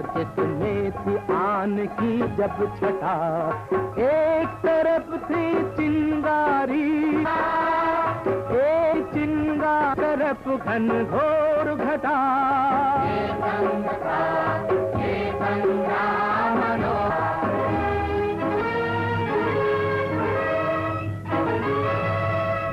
जिसमें थी आन की जब छटा, एक तरफ थी चिंगारी, एक चिंगा तरफ घन घोर घटा।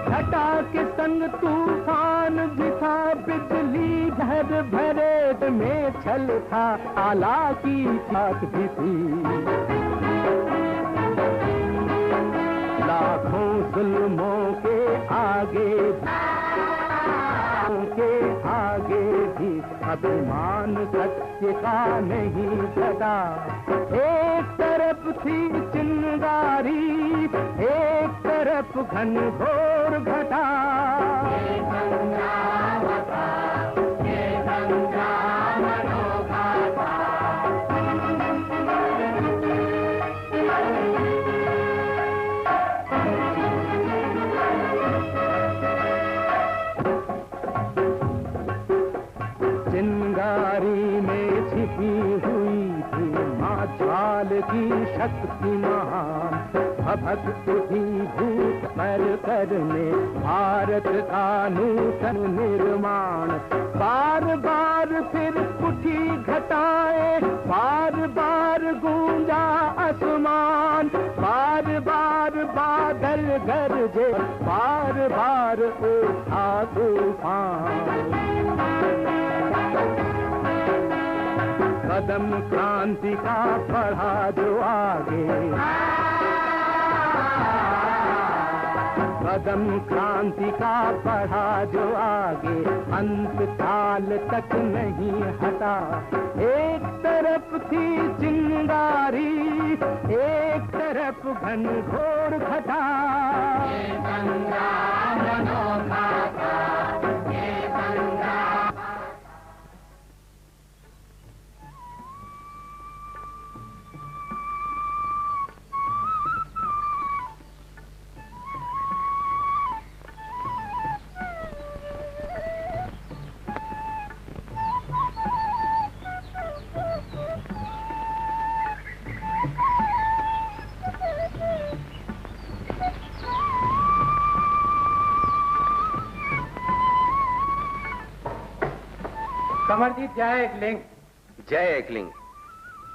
घटा के संग तूफान भी था, बिजली घर भरे में छल था, आला की बात भी थी। लाखों जुल्मों के आगे भी अभिमान सत्य का नहीं घटा। एक तरफ थी चिंगारी, एक तरफ घन घोर घटा। चिंगारी में छिपी हुई थी माँ ज्वाल की शक्ति महान, भक्त ही भूत पर करने भारत का नूतन निर्माण। बार बार फिर उठी घटाएं, बार बार गूंजा आसमान, बार बार बादल गरजे, बार बार उठा तूफान। कदम क्रांति का बढ़ा जो आगे, कदम क्रांति का बढ़ा जो आगे, अंत काल तक नहीं हटा। एक तरफ थी चिंगारी, एक तरफ घन घोर घटा। कंवर जी जय एकलिंग। जय एकलिंग।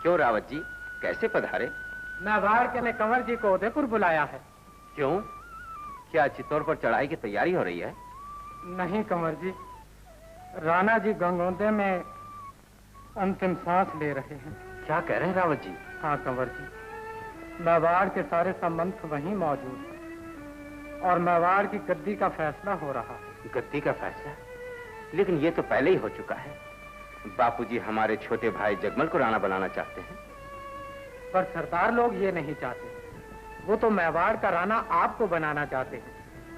क्यों रावत जी, कैसे पधारे? मेवाड़ के ने कंवर जी को उदयपुर बुलाया है। क्यों, क्या चित्तौड़ पर चढ़ाई की तैयारी हो रही है? नहीं कंवर जी, राणा जी गंगोदे में अंतिम सांस ले रहे हैं। क्या कह रहे हैं रावत जी? हाँ कंवर जी, मेवाड़ के सारे संबंध वहीं मौजूद हैं और मेवाड़ की गद्दी का फैसला हो रहा है। गद्दी का फैसला? लेकिन ये तो पहले ही हो चुका है। बापूजी हमारे छोटे भाई जगमल को राणा बनाना चाहते हैं। पर सरदार लोग ये नहीं चाहते, वो तो मेवाड़ का राणा आपको बनाना चाहते हैं,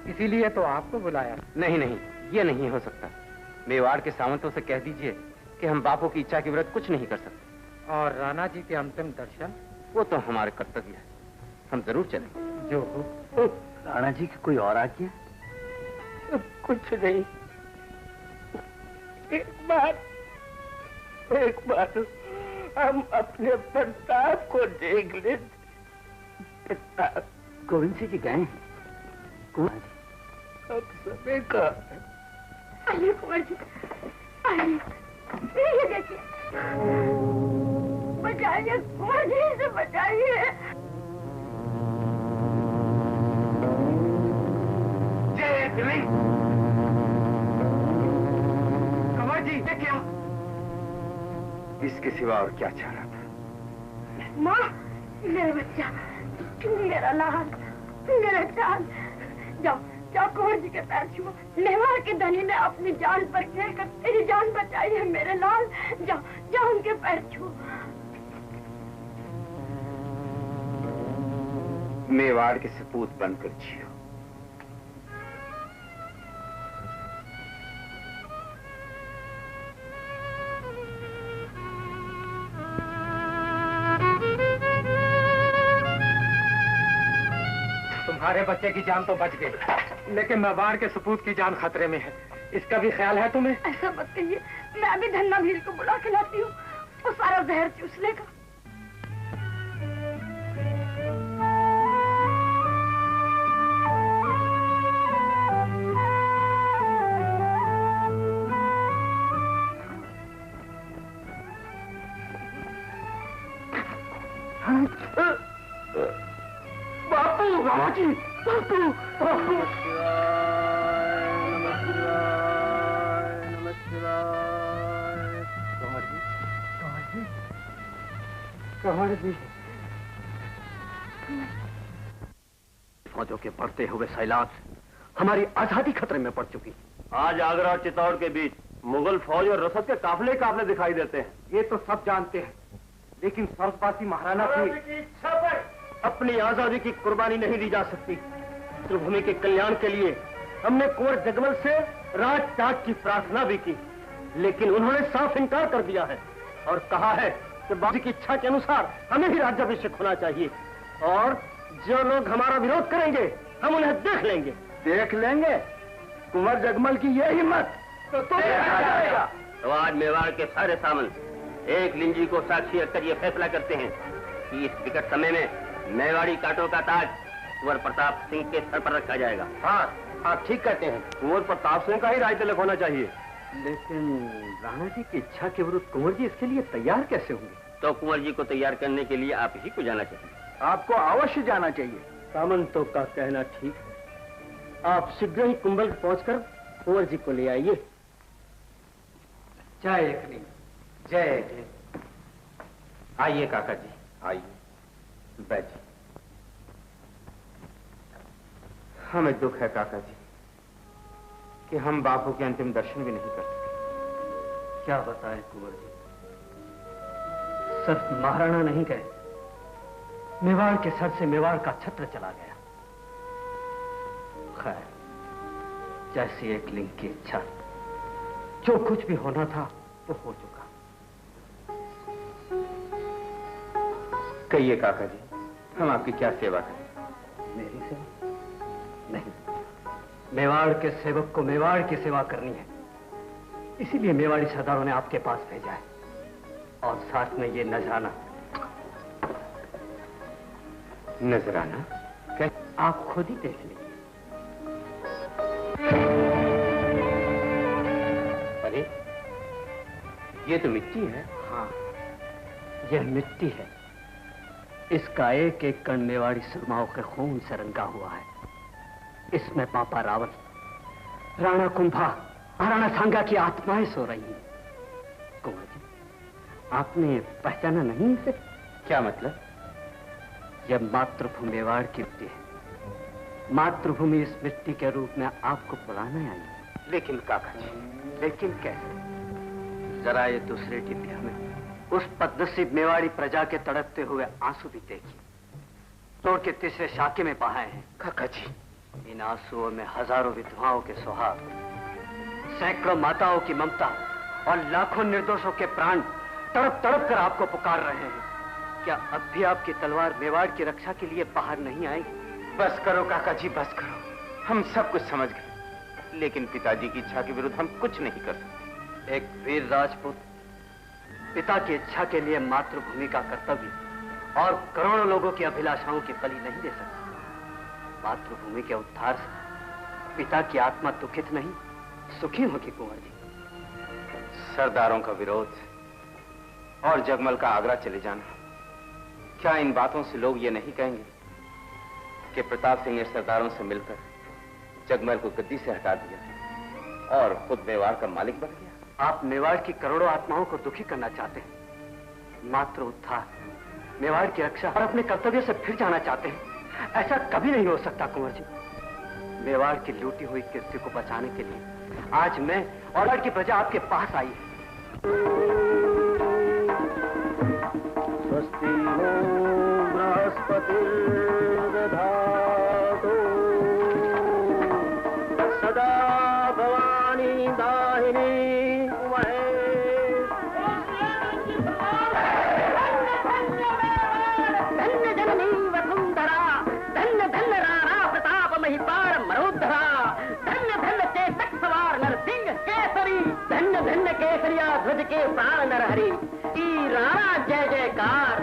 इसीलिए तो आपको बुलाया। नहीं नहीं, ये नहीं हो सकता। मेवाड़ के सामंतों से कह दीजिए कि हम बापू की इच्छा के विरुद्ध कुछ नहीं कर सकते। और राणा जी के अंतिम दर्शन? वो तो हमारे कर्तव्य है, हम जरूर चलेंगे। जो हो। राणा जी की कोई और आज्ञा? कुछ नहीं, एक बार हम अपने प्रताप को देख ले। गोविंद सिंह जी गए हैं? कौन? अब समय का आइए कुंवर जी, आइए, ये देखिए, बचाइए कुंवर जी, से बचाइए। जय एकलिंग। कंवर जी ये क्या? इसके सिवा और क्या चाह रहा था? माँ, मेरा बच्चा, मेरा लाल, मेरा चांद, जाओ जाओ कुंवर जी के पैर छुओ। मेवाड़ के धनी ने अपनी जान पर खेलकर तेरी जान बचाई है मेरे लाल, जाओ जाओ उनके पैर छुओ। मेवाड़ के सपूत बनकर जियो। तुम्हारे बच्चे की जान तो बच गई, लेकिन मेवाड़ के सपूत की जान खतरे में है। इसका भी ख्याल है तुम्हें? ऐसा मत कहिए, मैं अभी धन्ना भील को बुला के लाती हूँ वो सारा जहर चूस लेगा। बापू, बाबूजी, बापू, बापू। कंवर जी, फौजों के बढ़ते हुए सैलाब हमारी आजादी खतरे में पड़ चुकी। आज आगरा और चित्तौड़ के बीच मुगल फौज और रसद के काफले काफले दिखाई देते हैं। ये तो सब जानते हैं, लेकिन स्वर्गवासी महाराणा की इच्छा पर अपनी आजादी की कुर्बानी नहीं दी जा सकती। मातृभूमि के कल्याण के लिए हमने कुंवर जगमल से राज त्याग की प्रार्थना भी की, लेकिन उन्होंने साफ इनकार कर दिया है और कहा है कि बाबूजी की इच्छा के अनुसार हमें ही राज्याभिषेक होना चाहिए, और जो लोग हमारा विरोध करेंगे हम उन्हें देख लेंगे। देख लेंगे? कुंवर जगमल की ये हिम्मत तो देखा जाएगा। तो आज मेवाड़ के सारे सामन एक लिंजी को साक्षी रखकर ये फैसला करते हैं कि इस विकट समय में मेवाड़ी कांटों का ताज कुंवर प्रताप सिंह के सर पर रखा जाएगा। हाँ, आप ठीक कहते हैं, कुंवर प्रताप सिंह का ही राज तिलक होना चाहिए। लेकिन राणा जी की इच्छा के विरुद्ध कुंवर जी इसके लिए तैयार कैसे होंगे? तो कुंवर जी को तैयार करने के लिए आप ही को जाना चाहिए। आपको अवश्य जाना चाहिए। सामंतों का कहना ठीक है। आप शीघ्र ही कुंभल पहुंचकर कुंवर जी को ले आइए। जय एकलिंग, जय जय। आइए काका जी, आइए बैठिए। हमें दुख है काका जी कि हम बापू के अंतिम दर्शन भी नहीं कर सके। क्या बताएं कुंवर जी, सिर्फ महाराणा नहीं गए, मेवाड़ के सर से मेवाड़ का छत्र चला गया। खैर, जैसी एक लिंग की इच्छा, जो कुछ भी होना था वो हो चुका। कहिए काका जी, हम आपकी क्या सेवा करें? मेरी सेवा नहीं, मेवाड़ के सेवक को मेवाड़ की सेवा करनी है, इसीलिए मेवाड़ी सरदारों ने आपके पास भेजा है, और साथ में ये नजराना। नजराना? क्या? आप खुद ही देख लीजिए। अरे ये तो मिट्टी है। हाँ, यह मिट्टी है। इसका एक एक कण मेवाड़ी सुरमाओं के खून से रंगा हुआ है। इसमें पापा रावल, राणा कुंभा, राणा सांगा की आत्माएं सो रही हैं। कुंवर जी, आपने पहचाना नहीं इसे? क्या मतलब? यह मातृभूमि मेवाड़ की मिट्टी है। मातृभूमि इस मिट्टी के रूप में आपको बुलाने आई है। लेकिन काका जी, लेकिन कैसे? जरा ये दूसरे टिप्पणी में उस बदनसीब मेवाड़ी प्रजा के तड़पते हुए आंसू भी देखिए। तोड़ के तीसरे शाखे में बहाए हैं। काका जी, इन आंसुओं में हजारों विधवाओं के सुहाग, सैकड़ों माताओं की ममता और लाखों निर्दोषों के प्राण तड़प तड़प कर आपको पुकार रहे हैं। क्या अब भी आपकी तलवार मेवाड़ की रक्षा के लिए बाहर नहीं आएगी? बस करो काका जी, बस करो। हम सब कुछ समझ गए, लेकिन पिताजी की इच्छा के विरुद्ध हम कुछ नहीं कर सकते। एक वीर राजपूत पिता की इच्छा के लिए मातृभूमि का कर्तव्य और करोड़ों लोगों की अभिलाषाओं की बलि नहीं दे सकता। मातृभूमि के उद्धार से पिता की आत्मा दुखित नहीं, सुखी होगी कुंवर जी। सरदारों का विरोध और जगमल का आगरा चले जाना, क्या इन बातों से लोग ये नहीं कहेंगे कि प्रताप सिंह ने सरदारों से मिलकर जगमल को गद्दी से हटा दिया और खुद मेवाड़ का मालिक बन गया? आप मेवाड़ की करोड़ों आत्माओं को दुखी करना चाहते हैं, मात्र उद्धार, मेवाड़ की रक्षा और अपने कर्तव्य से फिर जाना चाहते हैं। ऐसा कभी नहीं हो सकता कुंवर जी। मेवाड़ की लूटी हुई कीर्ति को बचाने के लिए आज मैं और मेवाड़ की प्रजा आपके पास आई है। स्वस्ति नो बृहस्पति दधातु सदा भवानी दाहिनी धन्य जननी वसुंधरा, धन्य धन्य राणा प्रताप महिपाल मरोधरा, धन्य धन्य चेतक सवार नरसिंह केसरी, धन्य धन्य केसरिया ध्वज के प्राण नरहरि, राणा जय जयकार,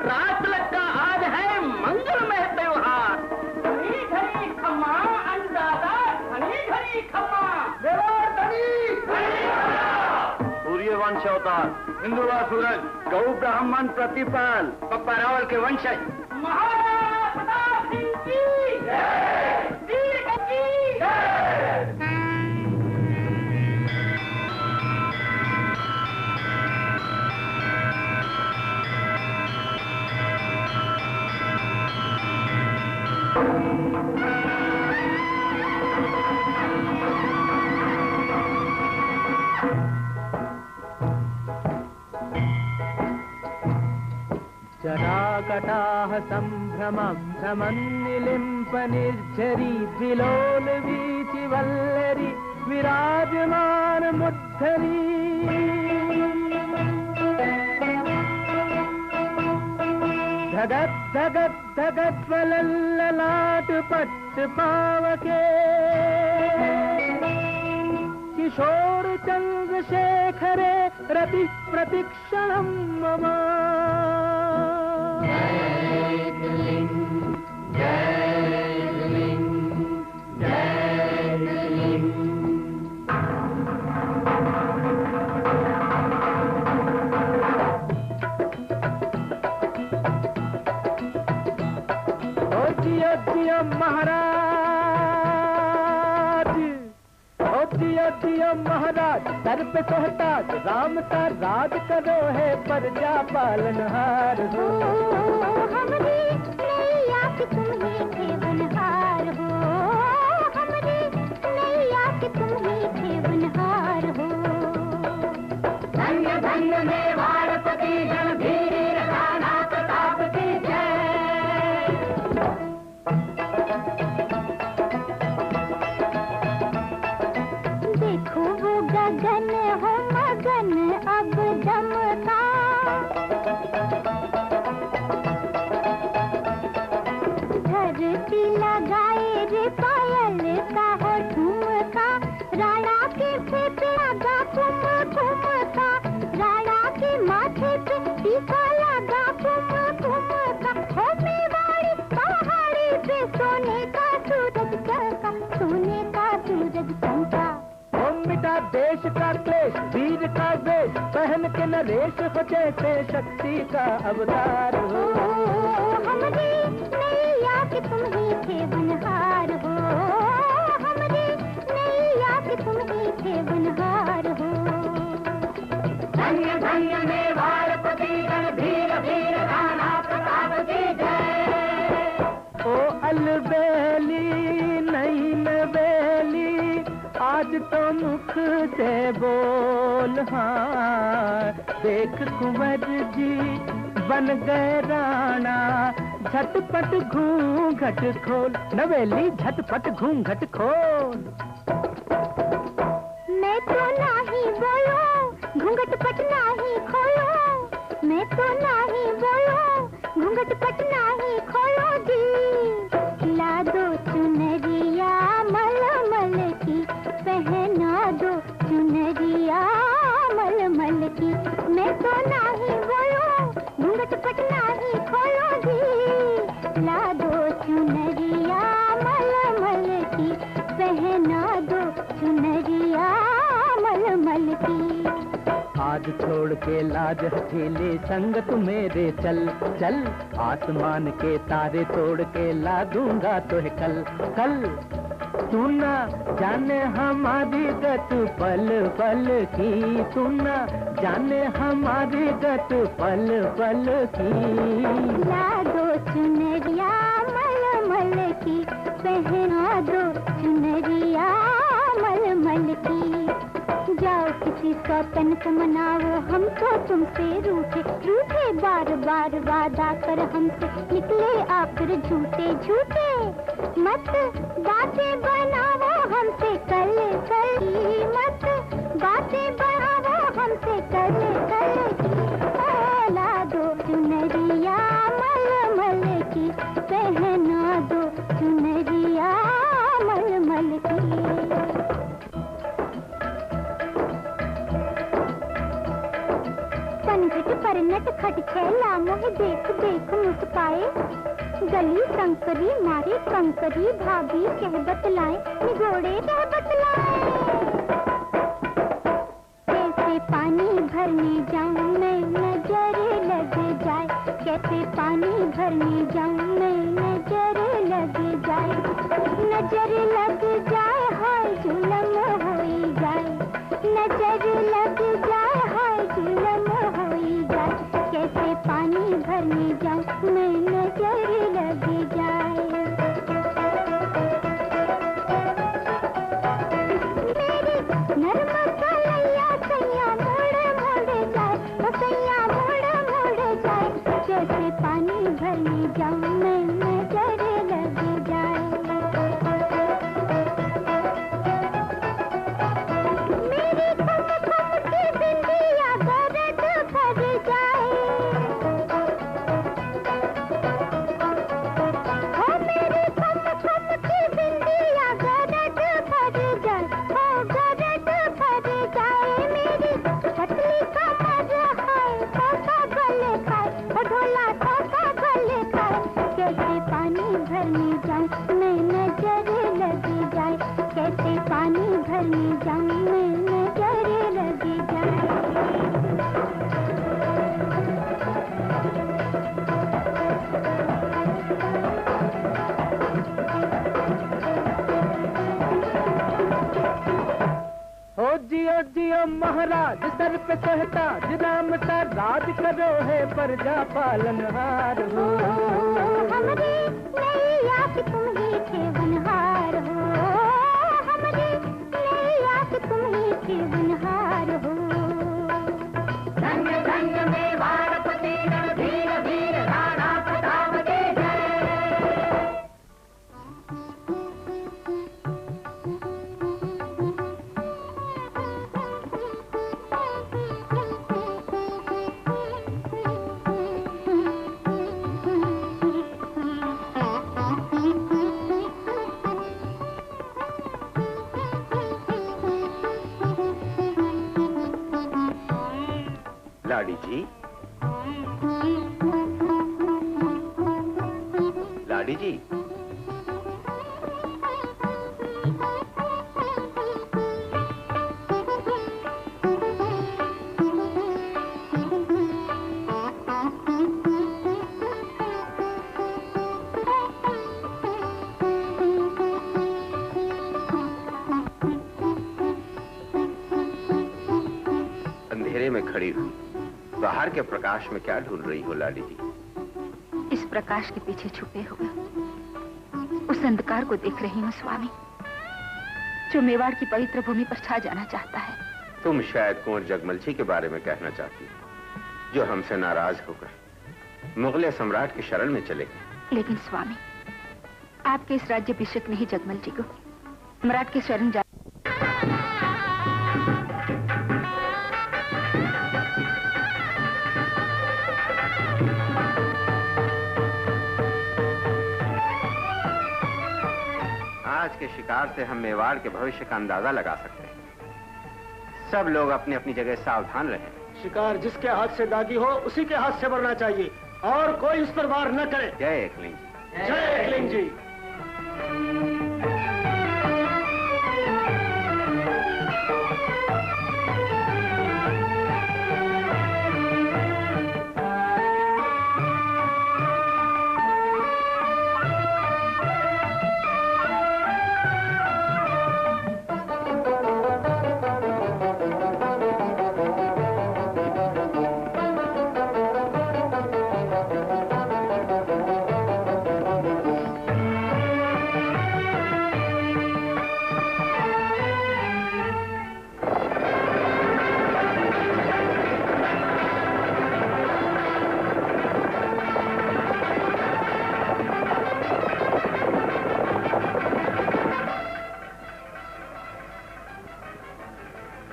रात तिलक का आज है मंगलमय त्योहार। घड़ी घड़ी खम्मा अन्नदाता, घड़ी घड़ी खम्मा सूर्यवंश अवतार, हिंदू व सूरज, गौ ब्राह्मण प्रतिपाल, पप्पा रावल के वंशज, महाराणा प्रताप सिंह की जय, वीर की जय। जटाकटाः सम्भ्रमभ्रमन्निलिम्पनिर्झरी विलोलवीचिवल्लरी विराजमान मुद्धरी। धगत धगत धगत वलल्ललाट पट्ट पावके, किशोर चंद्रशेखरे रति प्रतिक्षणं मम। महाराज सर पे सोहताज, राम का राज करो है प्रजा पालनहार हो। हमरे नैया कि तुम ही थे बनहार हो, हमरे नैया कि तुम ही थे बनहार हो। धन्य धन्य मेवाड़पति रणधीर राणा प्रताप की जय। देखो वो गगन हो मगन अब दमका, धरती लगाए रे पायल का हो ठुमका, राणा के फेफे लगा कुम कुम का, राणा के माथे पे टीका लगा कुम कुम का। हो मेवाड़ी पहाड़ी पे सोने का सूरज चमका, सोने का सूरज चमका। मिटा देश का क्लेश, वीर का वेश पहन के नरेश हो जैसे शक्ति का अवतार हो। हमरे नैया कि तुम ही थे बनहार हो, हमरे नैया कि तुम ही थे बनहार हो। धन्य धन्य मेवाड़पति रणधीर वीर राणा प्रताप की जय। ओ अलबेली नहीं नवेली, आज तो मुख से बोल, हाँ देख कुंवर जी बन गए राणा, झटपट घूंघट खोल नवेली, झटपट घूंघट खोल। मैं तो नाही बोलो घूंघट पट नाही खोलो, मैं तो नाही बोलो घूंघट पट नाही खोलो दी। ला दो चुनरिया मलमल की, पहना दो चुनरिया मलमल की। मैं तो नाही बोलो घूंघट पट नाही खोलो दी। ला दो चुनरिया मलमल की, पहना दो चुनरिया मलमल की। आज छोड़ के लाज हथेली संग तू मेरे चल चल, आसमान के तारे तोड़ के ला दूंगा तुहे कल कल। तू ना जाने हमारी गत पल पल की, तू ना जाने हमारी गत पल पल की। ला दो चुनरिया मलमल की, पहना दो चुनरिया मलमल की। जाओ किसी सौतन को मनाओ, हम तो तुमसे रूठे रूठे, बार बार वादा कर हमसे निकले आखिर झूठे झूठे। मत बातें बनाओ हमसे कल कल, मत बातें बनाओ हमसे कल कल। ला दो चुनरिया मलमल की, पहना दो चुनरिया मलमल की। नटखट छैला मोहे देख देख मुस्काए, गली कंकरी मारे कंकरी भाभी कह बतलाए, निगोड़े कह बतलाए। कैसे पानी भरने जाऊं मैं नजर लग जाए, कैसे पानी भरने जाऊं मैं नजर लग जाए, नजर लग जाए हाय जुलम होई जाए, नजर लग जाए हाय जुलम होई जाए, कैसे पानी भरने जाऊं मैं नजर लग जाए। मेरी नर्म कलैया सैया मोड़ मोड़ जाए, सैया मोड़ मोड़ जाए, कैसे पानी भरने जाऊं मैं नजर लग जाए। मेरी खम खम की बिंदिया गरज भर जाए, हो मेरी खम खम की बिंदिया गरज भर जाए, हो गरज भर जाए। मेरी पतली कमर है सौसा गले खाए, हो ढोला सौसा गले खाए, कैसे पानी भरने जाऊं मैं नजर लग जाए, कैसे पानी भरने जाऊं मैं नजर लग जाए। ओ जियो महाराज सर पे सहताज, राम का राज करो है प्रजा पालनहार हो। हमरे नैया कि तुम ही थे बनहार हो, हमरे नैया कि तुम ही थे बनहार हो। धन्य धन्य मेवाड़पति रणधीर वीर राणा प्रताप के जय। लाडी जी, लाडी जी, अंधेरे में खड़ी हुई बाहर के प्रकाश में क्या ढूंढ रही हो लाडी जी? इस प्रकाश के पीछे छुपे हुए उस अंधकार को देख रही हूँ स्वामी, जो मेवाड़ की पवित्र भूमि पर छा जाना चाहता है। तुम शायद कुंवर जगमल जी के बारे में कहना चाहती हो, जो हमसे नाराज होकर मुगल सम्राट की शरण में चले गए। लेकिन स्वामी, आपके इस राज्याभिषेक ने ही जगमल जी को सम्राट की शरण जा आज के शिकार से हम मेवाड़ के भविष्य का अंदाजा लगा सकते हैं। सब लोग अपनी अपनी जगह सावधान रहें। शिकार जिसके हाथ से दागी हो उसी के हाथ से मरना चाहिए और कोई उस पर वार न करे। जय एकलिंग जी। जय एकलिंग जी।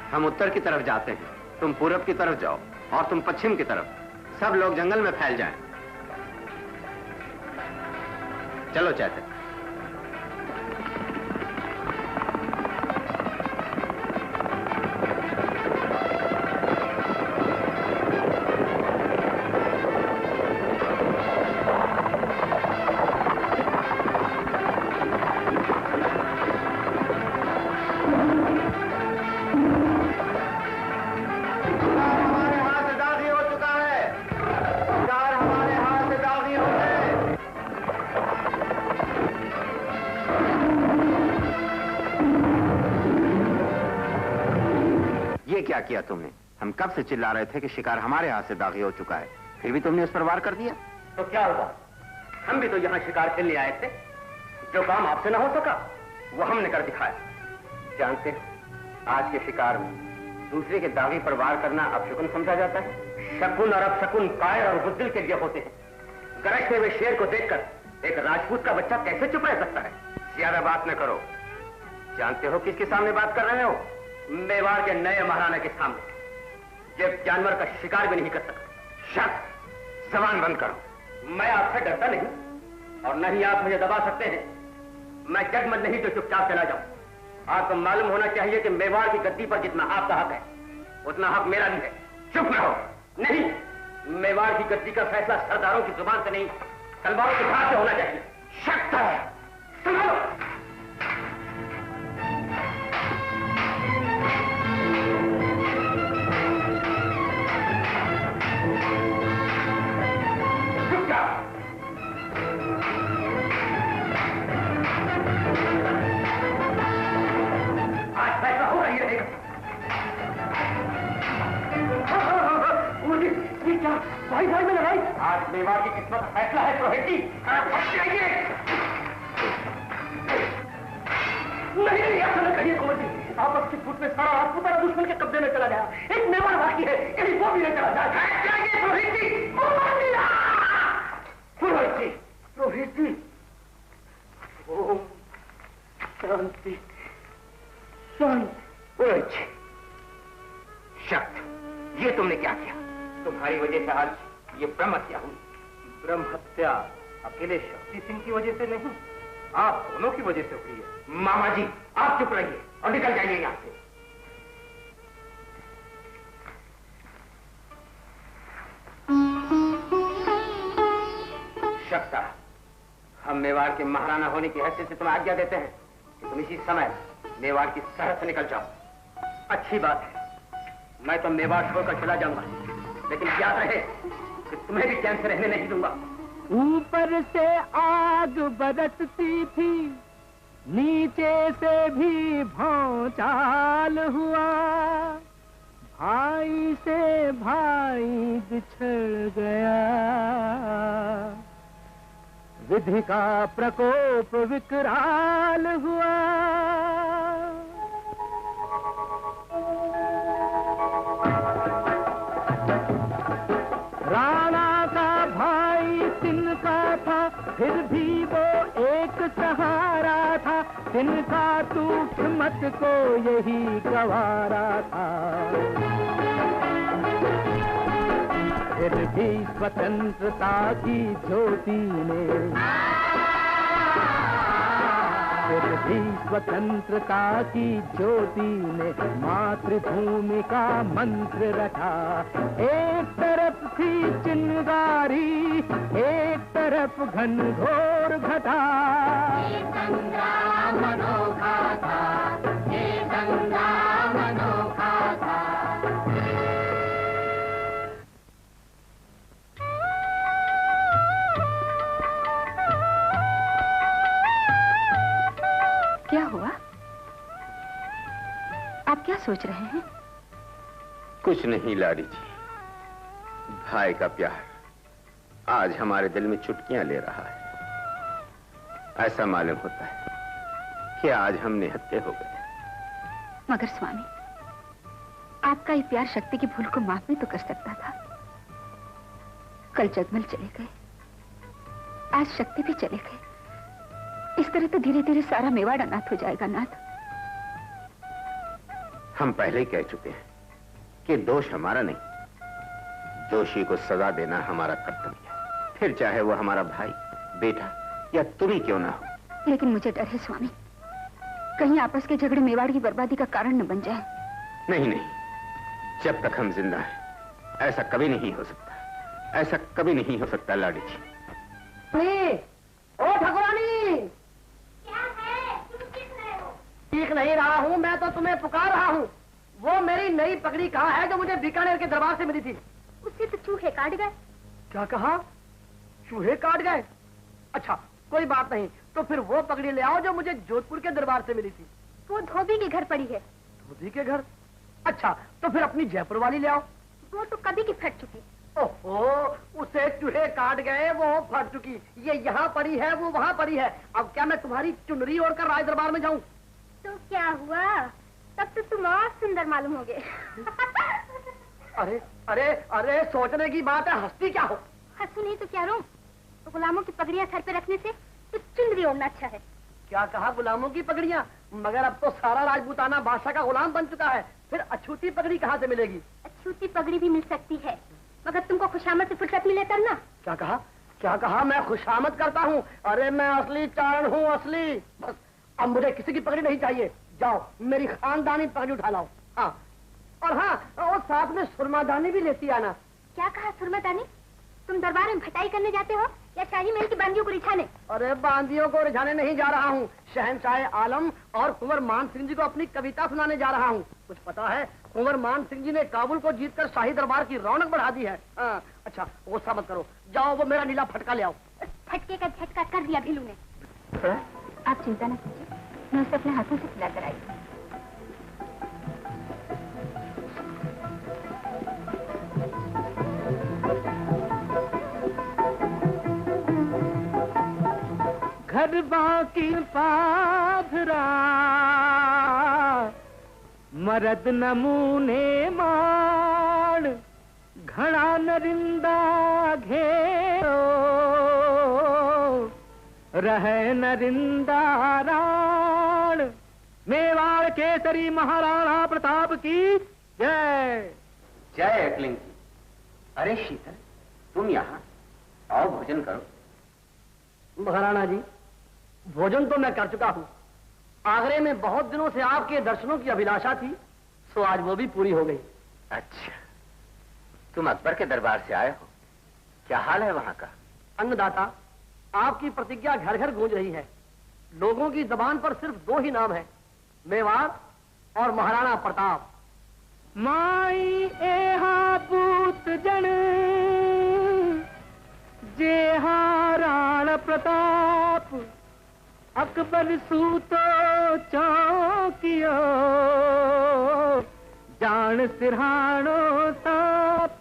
हम उत्तर की तरफ जाते हैं, तुम पूरब की तरफ जाओ और तुम पश्चिम की तरफ। सब लोग जंगल में फैल जाएं। चलो चैते। क्या किया तुमने? हम कब से चिल्ला रहे थे कि शिकार हमारे हाथ से दागी हो चुका है, फिर भी तुमने उस पर वार कर दिया। तो क्या हुआ? हम भी तो यहाँ शिकार खेलने आए थे। जो काम आपसे ना हो सका वो हमने कर दिखाया। जानते हैं, आज के शिकार में दूसरे के दागी पर वार करना अपशकुन समझा जाता है। शकुन और अपशकुन कायर और बुज़दिल के लिए होते हैं। गरजते हुए शेर को देखकर एक राजपूत का बच्चा कैसे चुप रह सकता है? ज्यादा बात न करो। जानते हो किसके सामने बात कर रहे हो? मेवाड़ के नए महाराणा के सामने, जो जानवर का शिकार भी नहीं कर सकता। शक, जबान बंद करो। मैं आपसे डरता नहीं और न ही आप मुझे दबा सकते हैं। मैं जगमल नहीं तो चुपचाप चला जाऊं। आपको मालूम होना चाहिए कि मेवाड़ की गद्दी पर जितना आपका हक है उतना हक मेरा भी है। चुप रहो। नहीं, मेवाड़ की गद्दी का फैसला सरदारों की जुबान से नहीं, तलवारों के हाथ से होना चाहिए। शक्त है। सुनो, आज फैसला हो रही रहेगा। ये क्या भाई भाई में लड़ाई? आज मेवाड़ की किस्मत का फैसला है प्रोहित जी। नहीं, ऐसा न कहिए कुंवर जी। आपस की फुट में सारा राजपूताना दुश्मन के कब्जे में चला गया। एक मेवाड़ बाकी है, कहीं वो भी नहीं चला जाए। प्रोहित जी, पुरोहित जी, प्रोहित जी। ओम शांति शांति। पुरोहित जी, शक्त, ये तुमने क्या किया? तुम्हारी वजह से आज ये ब्रह्म हत्या हुई। ब्रह्म हत्या अकेले शक्ति सिंह की वजह से नहीं, आप दोनों की वजह से हुई है। मामा जी, आप चुप रहिए और निकल जाइए यहां से। शक्ता, हम मेवाड़ के महाराणा होने की हैसियत से तुम्हें आज्ञा देते हैं कि तुम इसी समय मेवाड़ की सरहद से निकल जाओ। अच्छी बात है, मैं तो मेवाड़ छोड़कर चला जाऊंगा, लेकिन याद रहे कि तुम्हें भी चैन से रहने नहीं दूंगा। ऊपर से आग बरसती थी, नीचे से भी भौचाल हुआ, भाई से भाई बिछड़ गया, विधि का प्रकोप विकराल हुआ। राणा का भाई तिनका था, फिर भी वो एक सहारा था, तिनका टूट मत को यही गवारा था। फिर भी स्वतंत्रता की ज्योति ने, फिर भी स्वतंत्रता की ज्योति ने मातृभूमि का मंत्र रखा। एक तरफ थी चिंगारी, एक तरफ घनघोर घटा। ये संग्राम अनोखा था, ये संग्राम अनोखा था। क्या हुआ? आप क्या सोच रहे हैं? कुछ नहीं लाडी जी, भाई का प्यार आज हमारे दिल में चुटकियां ले रहा है। ऐसा मालूम होता है कि आज हम निहत्थे हो गए। मगर स्वामी, आपका ये प्यार शक्ति की भूल को माफ भी तो कर सकता था। कल जगमल चले गए, आज शक्ति भी चले गए। इस तरह तो धीरे धीरे सारा मेवाड़ अनाथ हो जाएगा। नाथ, हम पहले ही कह चुके हैं कि दोष हमारा नहीं, दोषी को सजा देना हमारा कर्तव्य है, फिर चाहे वो हमारा भाई, बेटा या तुम ही क्यों ना हो। लेकिन मुझे डर है स्वामी, कहीं आपस के झगड़े मेवाड़ की बर्बादी का कारण न बन जाए। नहीं नहीं, जब तक हम जिंदा हैं ऐसा कभी नहीं हो सकता, ऐसा कभी नहीं हो सकता लाडी जी। ओ ठकुरानी, क्या है? तुम किस रहे हो? ठीक नहीं रहा हूँ मैं तो तुम्हें पुकार रहा हूँ। वो मेरी नई पगड़ी कहाँ है जो मुझे बीकानेर के दरबार से मिली थी? उससे तो चूहे काट गए। क्या कहा? चूहे काट गए? अच्छा कोई बात नहीं, तो फिर वो पगड़ी ले आओ जो मुझे जोधपुर के दरबार से मिली थी। वो धोबी के घर पड़ी है। धोबी के घर? अच्छा, तो फिर अपनी जयपुर वाली ले आओ। वो तो कभी की फट चुकी। ओहो, उसे चूहे काट गए, वो फट चुकी। ये यहाँ पड़ी है, वो वहाँ पड़ी है। अब क्या मैं तुम्हारी चुनरी ओढ़कर राज दरबार में जाऊँ? तो क्या हुआ, तब तो तुम और सुंदर मालूम होगे। अरे अरे अरे, सोचने की बात है, हंसती क्या हो? हंसू नहीं तो क्या रो? तो गुलामों की पगड़ियां सर पे रखने से तो चुनरी ओढ़ना अच्छा है। क्या कहा, गुलामों की पगड़ियां? मगर अब तो सारा राजपूताना बादशाह का गुलाम बन चुका है, फिर अछूती पगड़ी कहाँ से मिलेगी? अछूती पगड़ी भी मिल सकती है, मगर तुमको खुशामद से फुर्सत मिले तब ना। क्या कहा, क्या कहा? मैं खुशामद करता हूँ? अरे मैं असली चारण हूँ, असली। बस अब मुझे किसी की पगड़ी नहीं चाहिए। जाओ मेरी खानदानी पगड़ी उठा लाओ। हाँ, और हाँ, और साथ में सुरमादानी भी लेती आना। क्या कहा सुरमादानी? तुम दरबार में भटाई करने जाते हो या शाही महल की बांदियों को रिझाने? अरे बांदियों को रिझाने नहीं जा रहा हूँ, शहंशाह आलम और कुंवर मान सिंह जी को अपनी कविता सुनाने जा रहा हूँ। कुछ पता है, कुंवर मान सिंह जी ने काबुल को जीतकर शाही दरबार की रौनक बढ़ा दी है। हाँ, अच्छा गुस्सा मत करो, जाओ वो मेरा नीला फटका ले आओ। फटके का झटका कर दिया भीलू ने। आप चिंता न कीजिए, मैं उसे अपने हाथों से खिला कर आई। घर बाकी पाधरा मरद नमूने माण घड़ा नरिंदा घेरो रहे नरिंदा राण। मेवाड़ केसरी महाराणा प्रताप की जय। जय अकलिंग की। अरे शीतल, तुम यहाँ आओ, भोजन करो। महाराणा जी, भोजन तो मैं कर चुका हूँ। आगरे में बहुत दिनों से आपके दर्शनों की अभिलाषा थी, तो आज वो भी पूरी हो गई। अच्छा, तुम अकबर के दरबार से आए हो, क्या हाल है वहां का? अन्नदाता, आपकी प्रतिज्ञा घर घर गूंज रही है। लोगों की जबान पर सिर्फ दो ही नाम है, मेवाड़ और महाराणा प्रताप। माई एहा पूत जन जेहा राण प्रताप अकबर सूतो चौकियो जान सिरहानो साप।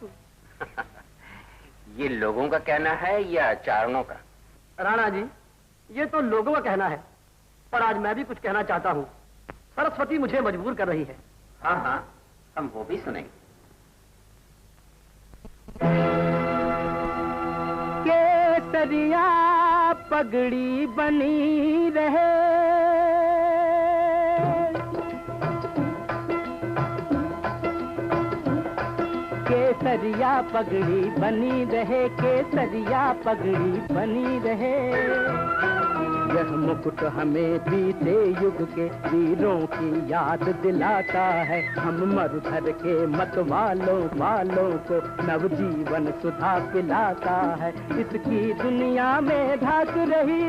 ये लोगों का कहना है या चारणों का? राणा जी, ये तो लोगों का कहना है, पर आज मैं भी कुछ कहना चाहता हूँ। सरस्वती मुझे मजबूर कर रही है। हाँ हाँ, हम वो भी सुनेंगे। केसरिया पगड़ी बनी रहे, केसरिया पगड़ी बनी रहे, केसरिया पगड़ी बनी रहे। यह मुकुट हमें बीते युग के वीरों की याद दिलाता है। हम मरुधर के मत वालों को नवजीवन सुधा पिलाता है। इसकी दुनिया में धाक रही,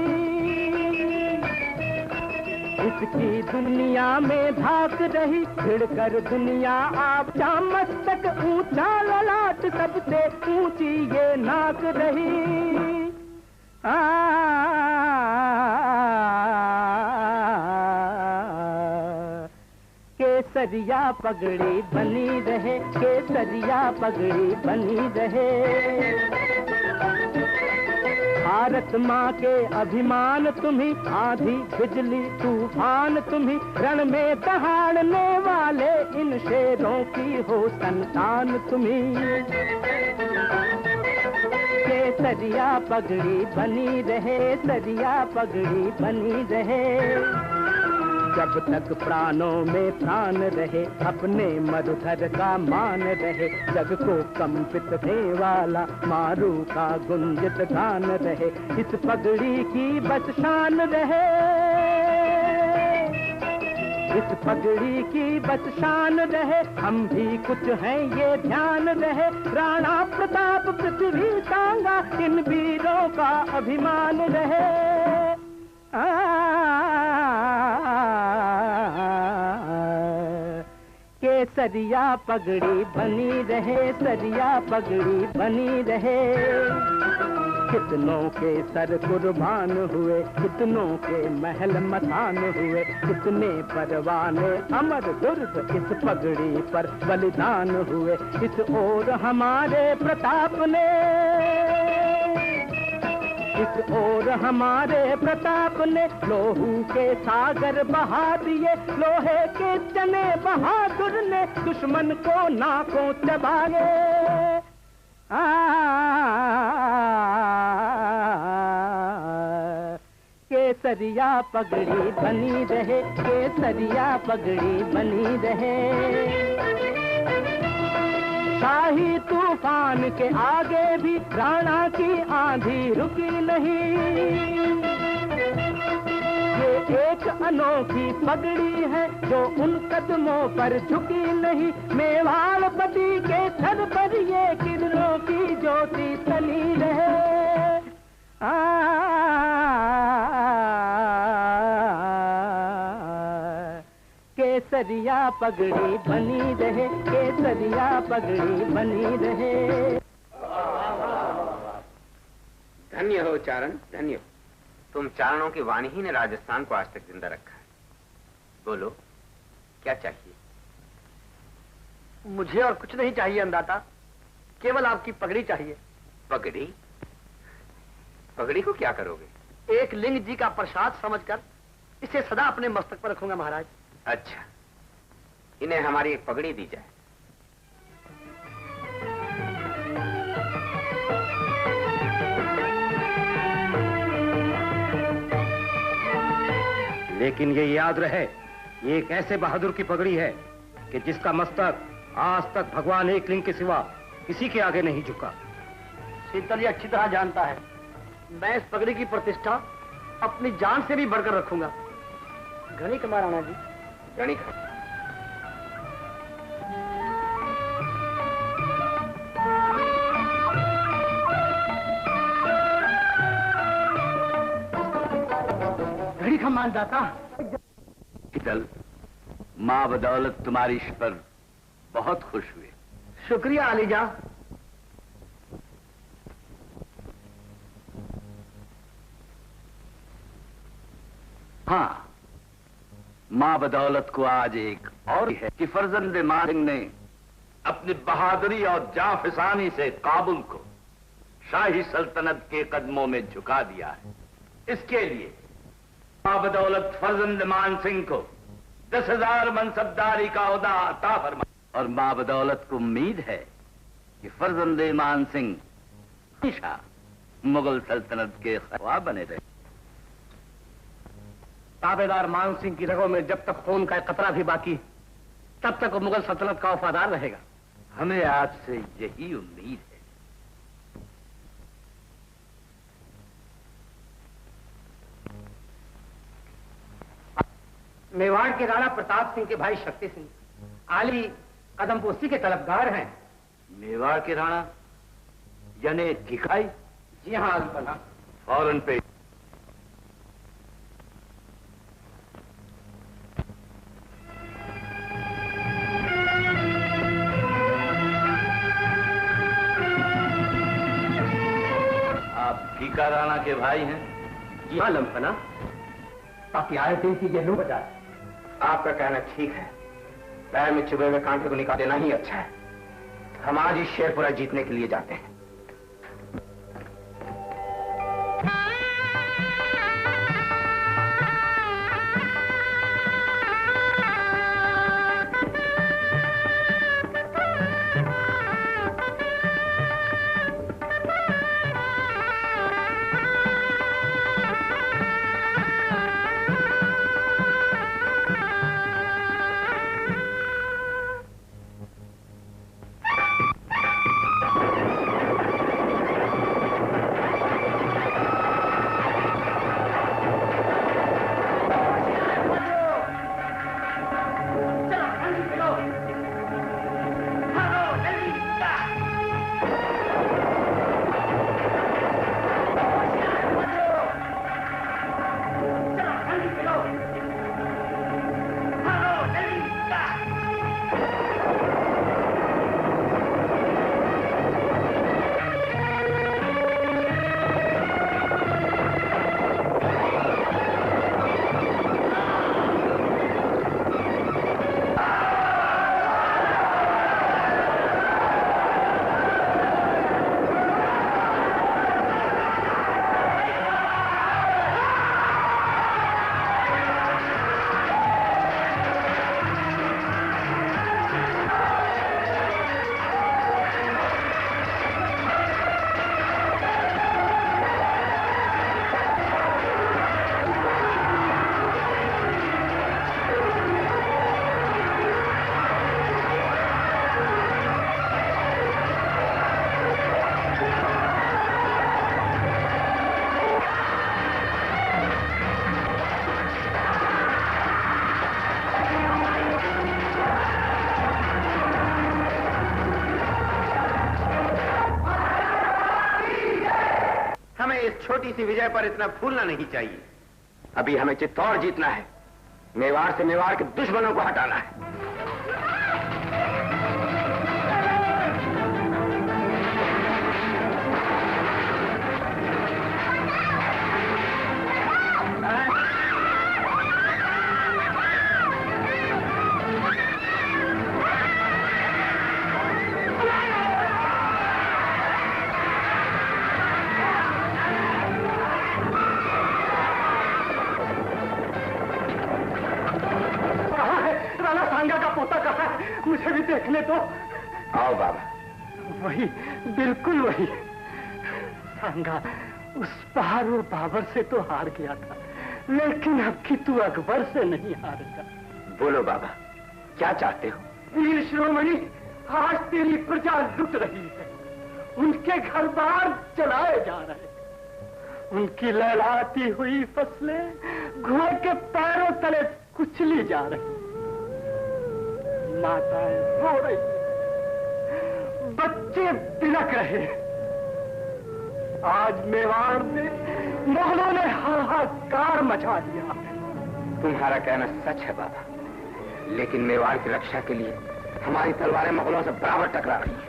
इसकी दुनिया में धाक रही, भिड़कर दुनिया आप मस्तक ऊंचा ललाट सबसे ऊंची ये नाक रही। केसरिया पगड़ी बनी रहे, केसरिया पगड़ी बनी रहे। भारत माँ के अभिमान तुम्ही, आंधी बिजली तूफान तुम्ही, रण में दहाड़ने वाले इन शेरों की हो संतान तुम्ही। केसरिया पगड़ी बनी रहे, सरिया पगड़ी बनी रहे। जब तक प्राणों में प्राण रहे, अपने मरुधर का मान रहे। जग को कंपित होने वाला मारू का गुंजित गान रहे। इस पगड़ी की बस शान रहे, इस पगड़ी की बस शान रहे। हम भी कुछ हैं ये ध्यान रहे। राणा प्रताप पृथ्वी टांगा, इन वीरों का अभिमान रहे। केसरिया पगड़ी बनी रहे, सरिया पगड़ी बनी रहे। कितनों के सर कुर्बान हुए, कितनों के महल मसान हुए, कितने परवाने अमर दुर्ग इस पगड़ी पर बलिदान हुए। इस ओर हमारे प्रताप ने, इस ओर हमारे प्रताप ने लोहू के सागर बहा दिए, लोहे के चने बहादुर ने दुश्मन को नाकों चबाए। केसरिया पगड़ी बनी रहे, केसरिया पगड़ी बनी रहे। शाही तूफान के आगे भी राणा की आंधी रुकी नहीं। ये एक अनोखी पगड़ी है जो उन कदमों पर झुकी नहीं। मेवाड़पति के सर पर ये किरणों की ज्योति तनी रहे। केसरिया पगड़ी बनी रहे, केसरिया पगड़ी बनी रहे। धन्य हो चारण, धन्य हो। तुम चारणों की वाणी ही ने राजस्थान को आज तक जिंदा रखा है। बोलो, क्या चाहिए? मुझे और कुछ नहीं चाहिए अंदाता, केवल आपकी पगड़ी चाहिए। पगड़ी? पगड़ी को क्या करोगे? एक लिंग जी का प्रसाद समझकर इसे सदा अपने मस्तक पर रखूंगा महाराज। अच्छा, इन्हें हमारी एक पगड़ी दी जाए। लेकिन ये याद रहे, ये एक ऐसे बहादुर की पगड़ी है कि जिसका मस्तक आज तक भगवान एक लिंग के सिवा किसी के आगे नहीं झुका। शीतल जी अच्छी तरह जानता है, मैं इस पगड़ी की प्रतिष्ठा अपनी जान से भी बढ़कर रखूंगा। घड़ी कमा राणा जी, घड़ी घड़ी का मानदाता। शीतल, माँ बदौलत तुम्हारी इश्क पर बहुत खुश हुए। शुक्रिया आलीजा। हाँ, माँ बदौलत को आज एक और है कि फर्जंद मान सिंह ने अपनी बहादुरी और जाफिसानी से काबुल को शाही सल्तनत के कदमों में झुका दिया है। इसके लिए माँ बदौलत फर्जंद मान सिंह को 10,000 मनसबदारी का ओहदा अता फरमा। और माँ बदौलत को उम्मीद है कि फर्जंद मान सिंह हमेशा मुगल सल्तनत के ख्वाब बने रहे। ताबेदार मान सिंह की रगों में जब तक खून का कतरा भी बाकी, तब तक वो मुगल सल्तनत का वफादार रहेगा। हमें आपसे यही उम्मीद है। मेवाड़ के राणा प्रताप सिंह के भाई शक्ति सिंह आली कदमपोशी के तलबगार हैं। मेवाड़ के राणा यानी टिकाई? जी हाँ अल्पना। फौरन पे। आप टीका राणा के भाई हैं? जी हाँ लंपना, ताकि आए दिन की ये लू बजाए। आपका कहना ठीक है, पैर में चुभे हुए कांटे को निकाल देना ही अच्छा है। हम आज ही शेरपुरा जीतने के लिए जाते हैं। छोटी सी विजय पर इतना फूलना नहीं चाहिए। अभी हमें चित्तौड़ जीतना है, मेवाड़ से मेवाड़ के दुश्मनों को हटाना है। मुझे भी देखने दो। आओ बाबा। वही, बिल्कुल वही। सांगा उस बहादुर बाबर से तो हार गया था, लेकिन अब की तू अकबर से नहीं हारेगा। बोलो बाबा, क्या चाहते हो? वीर शिरोमणि, आज तेरी प्रजा लुट रही है, उनके घर बार जलाए जा रहे हैं, उनकी लहराती हुई फसलें घोड़े के पैरों तले कुचली जा रही, माताएं रो रही, बच्चे बिलक रहे। आज मेवाड़ में मुगलों ने हाहाकार मचा दिया। तुम्हारा कहना सच है बाबा, लेकिन मेवाड़ की रक्षा के लिए हमारी तलवारें मुगलों से बराबर टकरा रही हैं।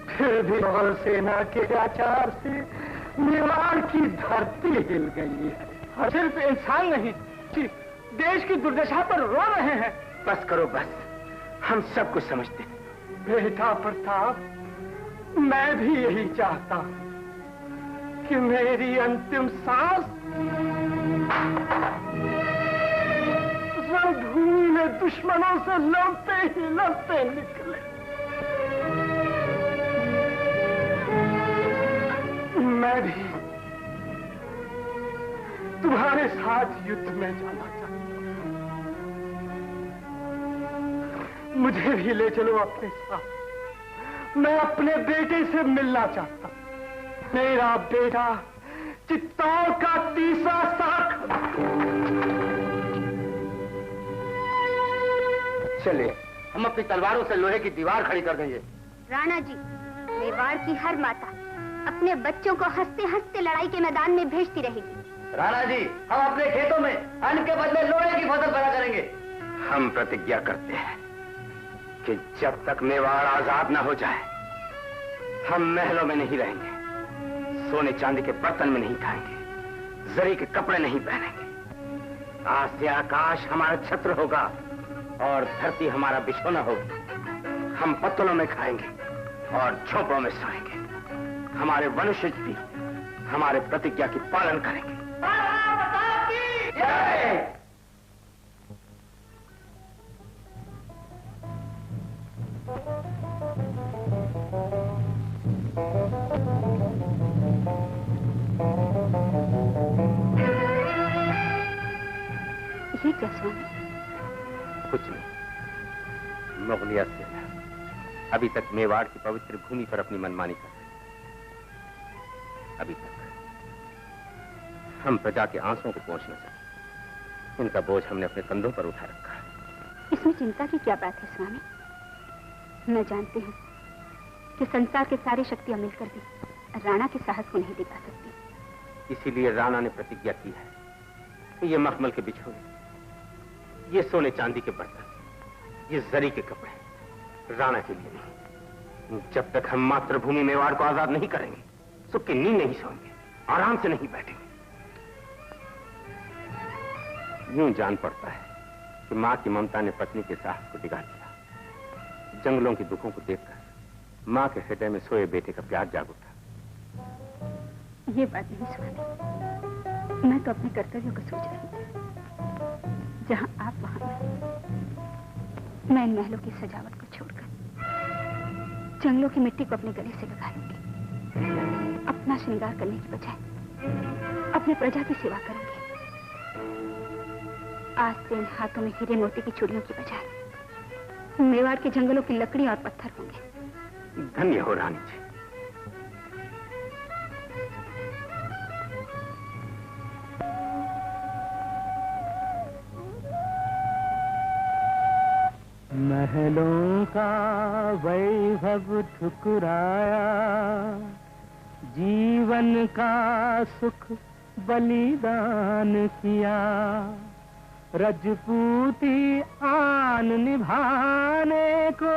फिर भी मुगल सेना के आचार से मेवाड़ की धरती हिल गई है। और सिर्फ इंसान नहीं, देश की दुर्दशा पर रो रहे हैं। बस करो बस, हम सब कुछ समझते हैं। बेटा प्रताप, मैं भी यही चाहता हूं कि मेरी अंतिम सांस रणभूमि में दुश्मनों से लड़ते ही लड़ते निकले। मैं भी तुम्हारे साथ युद्ध में जाना चाहता हूं। मुझे भी ले चलो अपने साथ, मैं अपने बेटे से मिलना चाहता हूं। मेरा बेटा चित्तौड़ का तीसरा साख। चलिए, हम अपनी तलवारों से लोहे की दीवार खड़ी कर देंगे। राणा जी, मेवाड़ की हर माता अपने बच्चों को हंसते हंसते लड़ाई के मैदान में भेजती रहेगी। राणा जी, हम अपने खेतों में अन्न के बदले लोहे की फसल पैदा करेंगे। हम प्रतिज्ञा करते हैं कि जब तक मेवाड़ आजाद न हो जाए, हम महलों में नहीं रहेंगे, सोने चांदी के बर्तन में नहीं खाएंगे, जरी के कपड़े नहीं पहनेंगे। आज से आकाश हमारा छत्र होगा और धरती हमारा बिछौना होगी। हम पत्तलों में खाएंगे और झोंपड़ों में सोएंगे। हमारे वंशज भी हमारे प्रतिज्ञा की पालन करेंगे। ये क्या स्वामी? कुछ नहीं, मुगलिया सेना अभी तक मेवाड़ की पवित्र भूमि पर अपनी मनमानी कर रही है। अभी तक हम प्रजा के आंसुओं को पहुंच न सके। इनका बोझ हमने अपने कंधों पर उठा रखा है। इसमें चिंता की क्या बात है स्वामी? मैं जानती हूँ कि संसार के सारी शक्तियां मिलकर भी राणा के साहस को नहीं दिखा सकती। इसीलिए राणा ने प्रतिज्ञा की है कि ये मखमल के बिछोने, ये सोने चांदी के बर्तन, ये जरी के कपड़े राणा के लिए नहीं। जब तक हम मातृभूमि मेवाड़ को आजाद नहीं करेंगे, सुख की नींद नहीं सोएंगे, आराम से नहीं बैठेंगे। यूं जान पड़ता है कि मां की ममता ने पत्नी के साहस को डिगा दिया। जंगलों के दुखों को देखकर मां के हृदय में सोए बेटे का प्यार जाग उठा। ये बात नहीं स्वामी, मैं तो अपने कर्तव्यों को सोच रही थी। जहां आप वहां मैं इन महलों की सजावट को छोड़कर जंगलों की मिट्टी को अपने गले से लगा लूंगी। अपना श्रृंगार करने की बजाय अपनी प्रजा की सेवा करूंगी। आज से इन हाथों में हीरे मोती की चूड़ियों की बजाय मेवाड़ के जंगलों की लकड़ी और पत्थर होंगे। धन्य हो रानी जी। महलों का वैभव ठुकराया, जीवन का सुख बलिदान किया, रजपूती आन निभाने को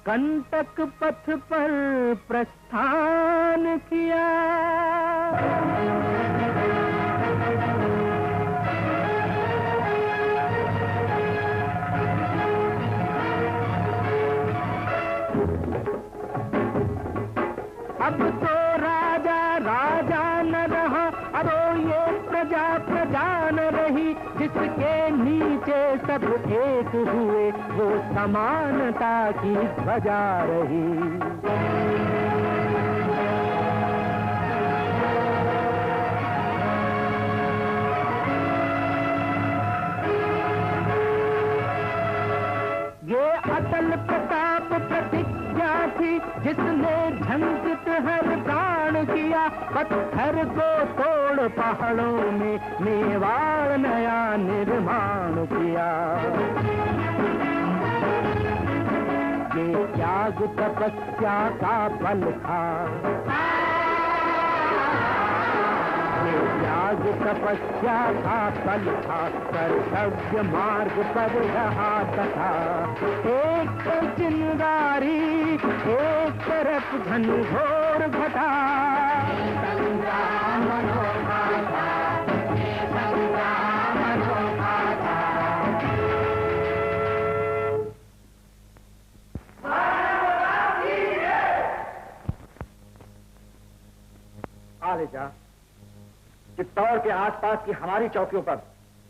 कंटक पथ पर प्रस्थान किया। अब तो राजा राजा न रहा, अब ये प्रजा प्रजा न रही, जिसके नीचे सब एक हुए वो समानता की ध्वजा रही। ये अटल प्रताप प्रतिज्ञा थी जिसने झंझट हर प्राण किया, पत्थर को तोड़ पहाड़ों में मेवाड़ नया निर्माण किया। ये त्याग तपस्या का फल था, त्याग तपस्या का फल था, कर्तव्य मार्ग पर रहा तथा। एक चिंगारी एक तरफ घनघोर घटा, संग्राम अनोखा था, संग्राम अनोखा था। आलिजा, चित्तौड़ के आसपास की हमारी चौकियों पर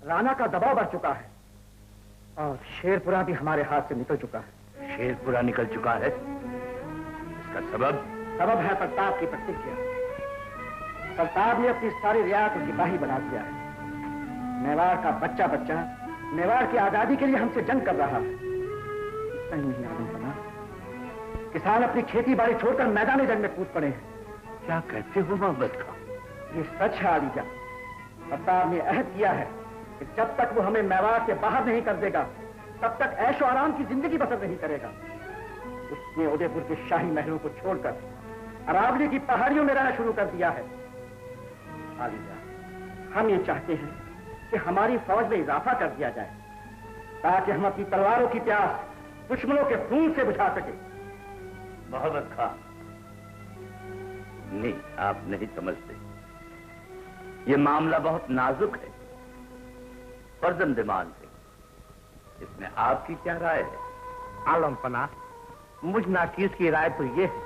राणा का दबाव बढ़ चुका है और शेरपुरा भी हमारे हाथ से निकल चुका है। शेरपुरा निकल चुका है, इसका सबब है प्रताप की प्रतिज्ञा। प्रताप ने अपनी सारी रियासत को सिपाही बना दिया है। मेवाड़ का बच्चा बच्चा मेवाड़ की आजादी के लिए हमसे जंग कर रहा है। इतना ही नहीं आदम बना, किसान अपनी खेती बाड़ी छोड़कर मैदानी जंग में कूद पड़े हैं। क्या कहते हो मोहम्मद खां? ये सच है आलिजा। प्रताप ने अहद किया है कि जब तक वो हमें मेवाड़ से बाहर नहीं कर देगा तब तक ऐशो आराम की जिंदगी बसर नहीं करेगा। उसने उदयपुर के शाही महलों को छोड़कर अरावली की पहाड़ियों में रहना शुरू कर दिया है। आलिजा, हम ये चाहते हैं कि हमारी फौज में इजाफा कर दिया जाए ताकि हम अपनी तलवारों की प्यास दुश्मनों के खून से बुझा सके। मोहम्मद खां, नहीं, आप नहीं समझते। ये मामला बहुत नाजुक है। फर्जंद-ए-मान सिंह, इसमें आपकी क्या राय है? आलम पना, मुझ नाचीज की राय तो ये है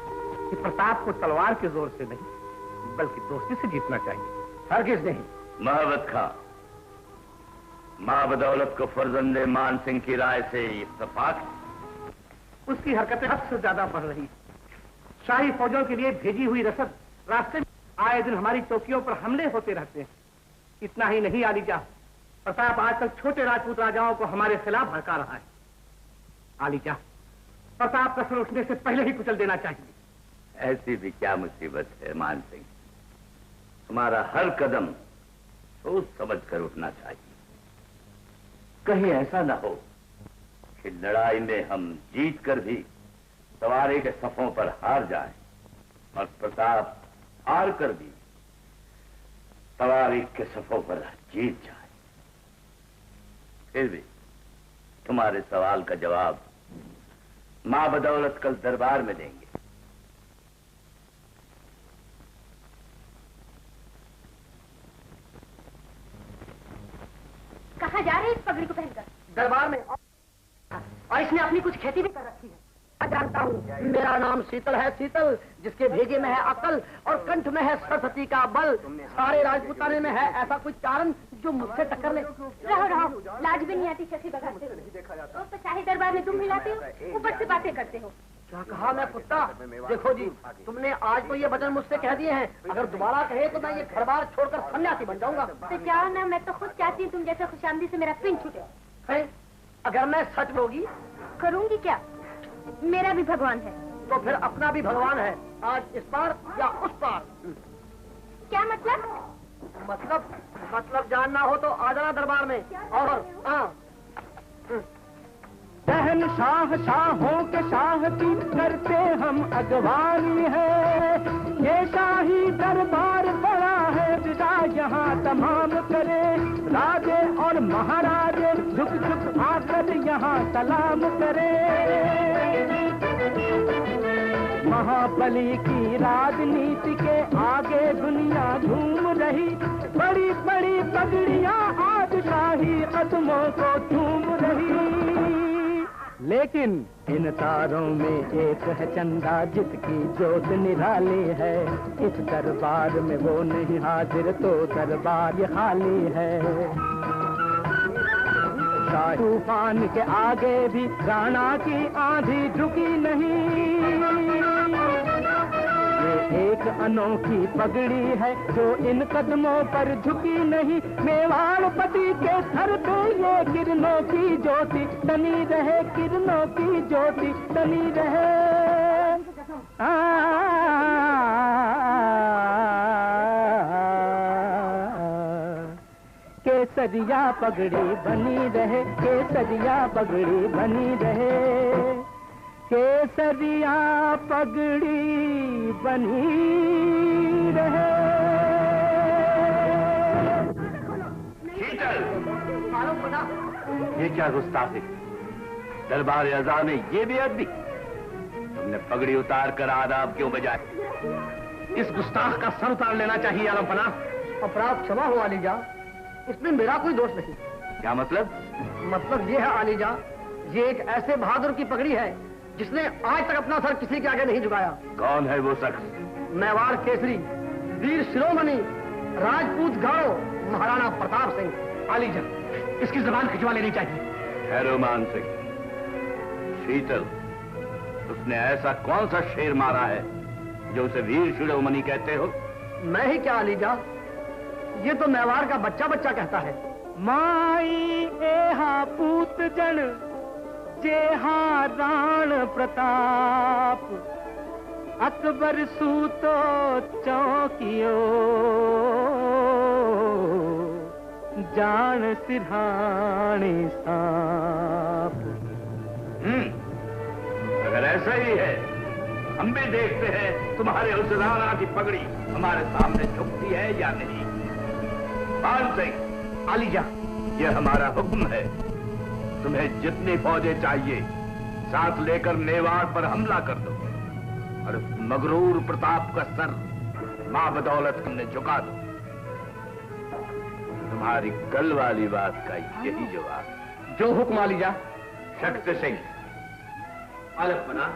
कि प्रताप को तलवार के जोर से नहीं बल्कि दोस्ती से जीतना चाहिए। हरगिज नहीं। मोहम्मद खां, मां बदौलत को फर्जंद-ए-मान सिंह की राय से इत्तेफाक है। उसकी हरकतें हद से ज्यादा बढ़ रही। शाही फौजों के लिए भेजी हुई रसद रास्ते में आए दिन हमारी चौकियों पर हमले होते रहते हैं। इतना ही नहीं आलिजा, प्रताप आजकल छोटे राजपूत राजाओं को हमारे खिलाफ भड़का रहा है। आलिजा, प्रताप का सर उठने से पहले ही कुचल देना चाहिए। ऐसी भी क्या मुसीबत है मान सिंह, हमारा हर कदम सोच समझ कर उठना चाहिए। कहीं ऐसा ना हो कि लड़ाई में हम जीत कर भी सवारी के सफों पर हार जाएं और प्रताप हार कर भी सवारी के सफों पर जीत जाए। फिर भी तुम्हारे सवाल का जवाब मां बदौलत कल दरबार में देंगे। कहाँ जा रहे हैं इस पगड़ी को पहनकर? दरबार में। और इसने अपनी कुछ खेती भी कर रखी है। जानता हूँ, मेरा नाम शीतल है, शीतल जिसके भेजे में है अकल और कंठ में है सरस्वती का बल। सारे राजपुताने में है ऐसा कोई चारण जो मुझसे टक्कर ले। रहो रहो, लाज भी नहीं आती शशि बगाते हो। तो शाही दरबार में तुम हिलाते हो, ऊपर से बातें करते हो। क्या कहा मैं कुत्ता? देखो जी, तुमने आज तो ये वचन मुझसे कह दिए हैं, अगर दोबारा कहे तो मैं ये घर बार छोड़कर सन्यासी बन जाऊंगा। तो जाओ ना, मैं तो खुद चाहती हूँ तुम जैसे खुशामदी से मेरा पिन छूटे। अगर मैं सच बोगी करूंगी क्या? मेरा भी भगवान है। तो फिर अपना भी भगवान है, आज इस पार या उस पार। क्या मतलब? मतलब जानना हो तो आ जाना दरबार में। और शहनशाह शाहों के शाह की करते हम अगवानी है। ये शाही दरबार बड़ा है विदा यहाँ तमाम करे, राजे और महाराजे झुक झुक आकर यहाँ सलाम करे। महाबली की राजनीति के आगे दुनिया घूम रही, बड़ी बड़ी पगड़ियां आज शाही कदमों को चूम रही। लेकिन इन तारों में एक है चंदा जिसकी जोत निराली है, इस दरबार में वो नहीं हाजिर तो दरबार खाली है। तूफान के आगे भी राणा की आंधी झुकी नहीं, ये एक अनोखी पगड़ी है जो इन कदमों पर झुकी नहीं। मेवाड़पति के सर पे ये किरणों की ज्योति तनी रहे, किरणों की ज्योति तनी रहे। केसरिया पगड़ी बनी रहे, केसरिया पगड़ी बनी रहे, केसरिया पगड़ी बनी रहे। शीतल, ये क्या गुस्ताखी, दरबार अज़ा में ये बेअदबी। तुमने पगड़ी उतार कर आदाब क्यों बजाए? इस गुस्ताख का सर उतार लेना चाहिए आलम पना। अपराध क्षमा हो आलीजा, इसमें मेरा कोई दोष नहीं। क्या मतलब? मतलब ये है आलीजा, ये एक ऐसे बहादुर की पगड़ी है जिसने आज तक अपना सर किसी के आगे नहीं झुकाया। कौन है वो शख्स? मेवाड़ केसरी, वीर शिरोमणि, राजपूत गाड़ो, महाराणा प्रताप सिंह। आलीजा, इसकी जबान खिंचवा लेनी चाहिए। हैरोमान सिंह, शीतल, उसने ऐसा कौन सा शेर मारा है जो उसे वीर शिरोमणि कहते हो? मैं ही क्या आलीजा, ये तो मेवाड़ का बच्चा बच्चा कहता है। माई एहा पूत जन जेहा राण प्रताप, अकबर सूतो चौकियो जान सिरहानी सांप। अगर ऐसा ही है, हम भी देखते हैं तुम्हारे उस राणा की पगड़ी हमारे सामने झुकती है या नहीं। मान सिंह, आलीजा, ये हमारा हुक्म है, तुम्हें जितनी फौजें चाहिए साथ लेकर मेवाड़ पर हमला कर दो और उस मगरूर प्रताप का सर मां बदौलत हमने झुका दो। तुम्हारी कल वाली बात का यही जवाब। जो हुक्म आलीजा। शख्स सिंह, आलपना,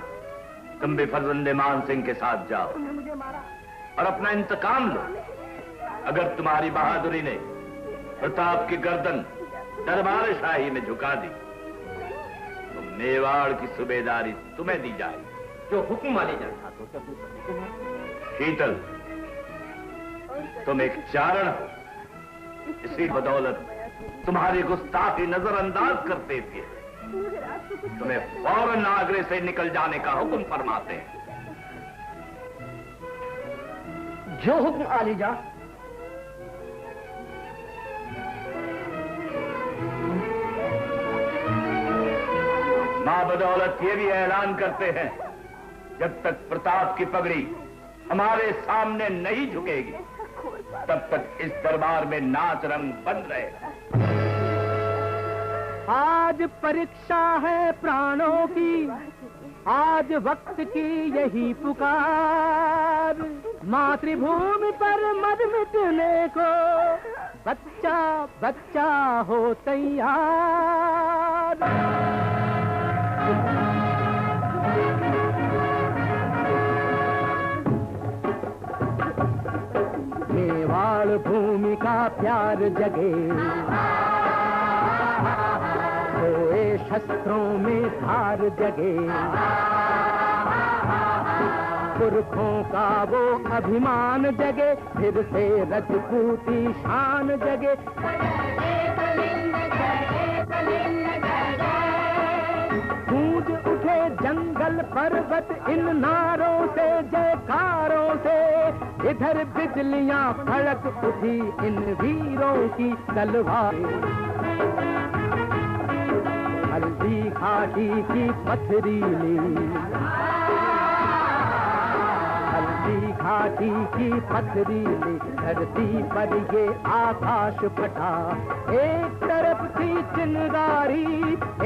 तुम भी फर्जंदे मान सिंह के साथ जाओ और अपना इंतकाम लो। अगर तुम्हारी बहादुरी ने प्रताप की गर्दन दरबार शाही में झुका दी तो मेवाड़ की सूबेदारी तुम्हें दी जाएगी। जो हुक्म आलीजा। शीतल, तुम एक चारण हो, इसी बदौलत तुम्हारी गुस्ताखी नजरअंदाज करते हुए तुम्हें फौरन आगरे से निकल जाने का हुक्म फरमाते हैं। जो हुक्म आलीजा। मां बदौलत ये भी ऐलान करते हैं, जब तक प्रताप की पगड़ी हमारे सामने नहीं झुकेगी तब तक इस दरबार में नाच रंग बंद रहेगा। आज परीक्षा है प्राणों की, आज वक्त की यही पुकार, मातृभूमि पर मर मिटने को बच्चा बच्चा हो तैयार। मेवाड़ भूमि का प्यार जगे, सोए शस्त्रों में धार जगे, पुरखों का वो अभिमान जगे, फिर से रजपूती शान जगे। गूंज उठे जंगल पर्वत इन नारों से, जयकारों से, इधर बिजलियां फड़क उठी इन वीरों की तलवार। हल्दी घाटी की पथरीली, हल्दी घाटी की पथरीली धरती पर ये आकाश फटा। एक तरफ थी चिंगारी,